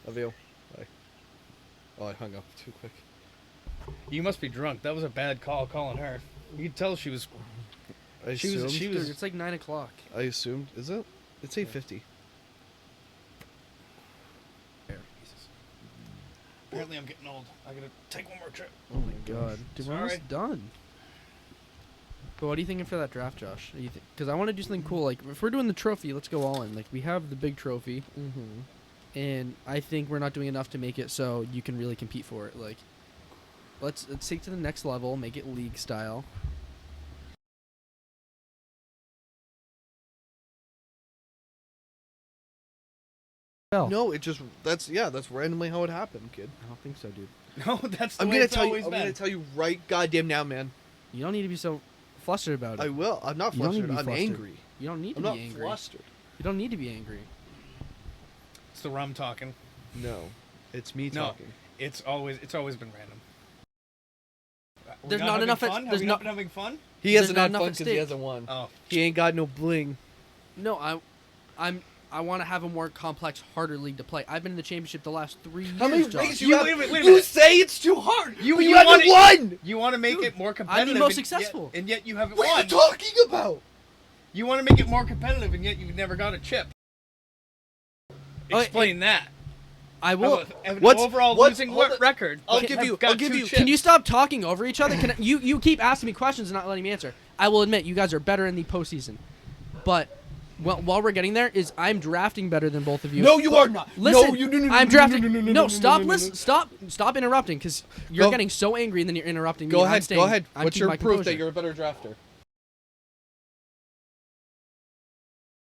Avil. Bye. Oh, I hung up too quick. You must be drunk. That was a bad call calling her. You could tell she was. I She was- assumed. she Dude, it's like 9 o'clock. I assumed. Is it? It's 8:50. Apparently, I'm getting old. I gotta take one more trip. Oh my god. Dude, we're Sorry. almost done. But what are you thinking for that draft, Josh? Because I want to do something cool. Like, if we're doing the trophy, let's go all in. Like, we have the big trophy, Mm-hmm. and I think we're not doing enough to make it so you can really compete for it. Like, let's take it to the next level, make it league style. No, it just that's randomly how it happened, kid. I don't think so, dude. No, that's the I'm way gonna it's tell you. always I'm been. gonna tell you right goddamn now, man. You don't need to be so flustered about it. I will. I'm not You don't need flustered. to be I'm flustered. angry. You don't need to I'm be not angry. flustered. You don't need to be angry. It's the rum talking. No, it's me No. talking. It's always been random. There's not enough at- Fun? there's Have we not- not been having fun? He There's hasn't not had enough fun at because he stake. hasn't won. Oh, He ain't got no bling. No, I want to have a more complex, harder league to play. I've been in the championship the last 3 years. How many Josh. rings You- you have? wait a minute, wait a You minute. say it's too hard. You haven't wanna- won. you want to make Dude, it more I'm competitive. the most and successful. and yet you haven't What are won. you talking about? You want to make it more competitive, and yet you've never got a chip. Okay, Explain that. I How will. about an What's- overall what- losing hold it. record. I'll but give have you- got I'll give two you- chips. Can you stop talking over each other? Can you keep asking me questions and not letting me answer? I will admit you guys are better in the postseason, but while we're getting there, I'm drafting better than both of you. No, you are not. Listen, no, you, no, I'm no, drafting. No, no, no, No, no, stop! no, no, Listen, no. stop interrupting because you're Go- getting so angry and then you're interrupting me. Go and I'm ahead. staying- Go ahead. I'm What's keeping your my proof composure. that you're a better drafter?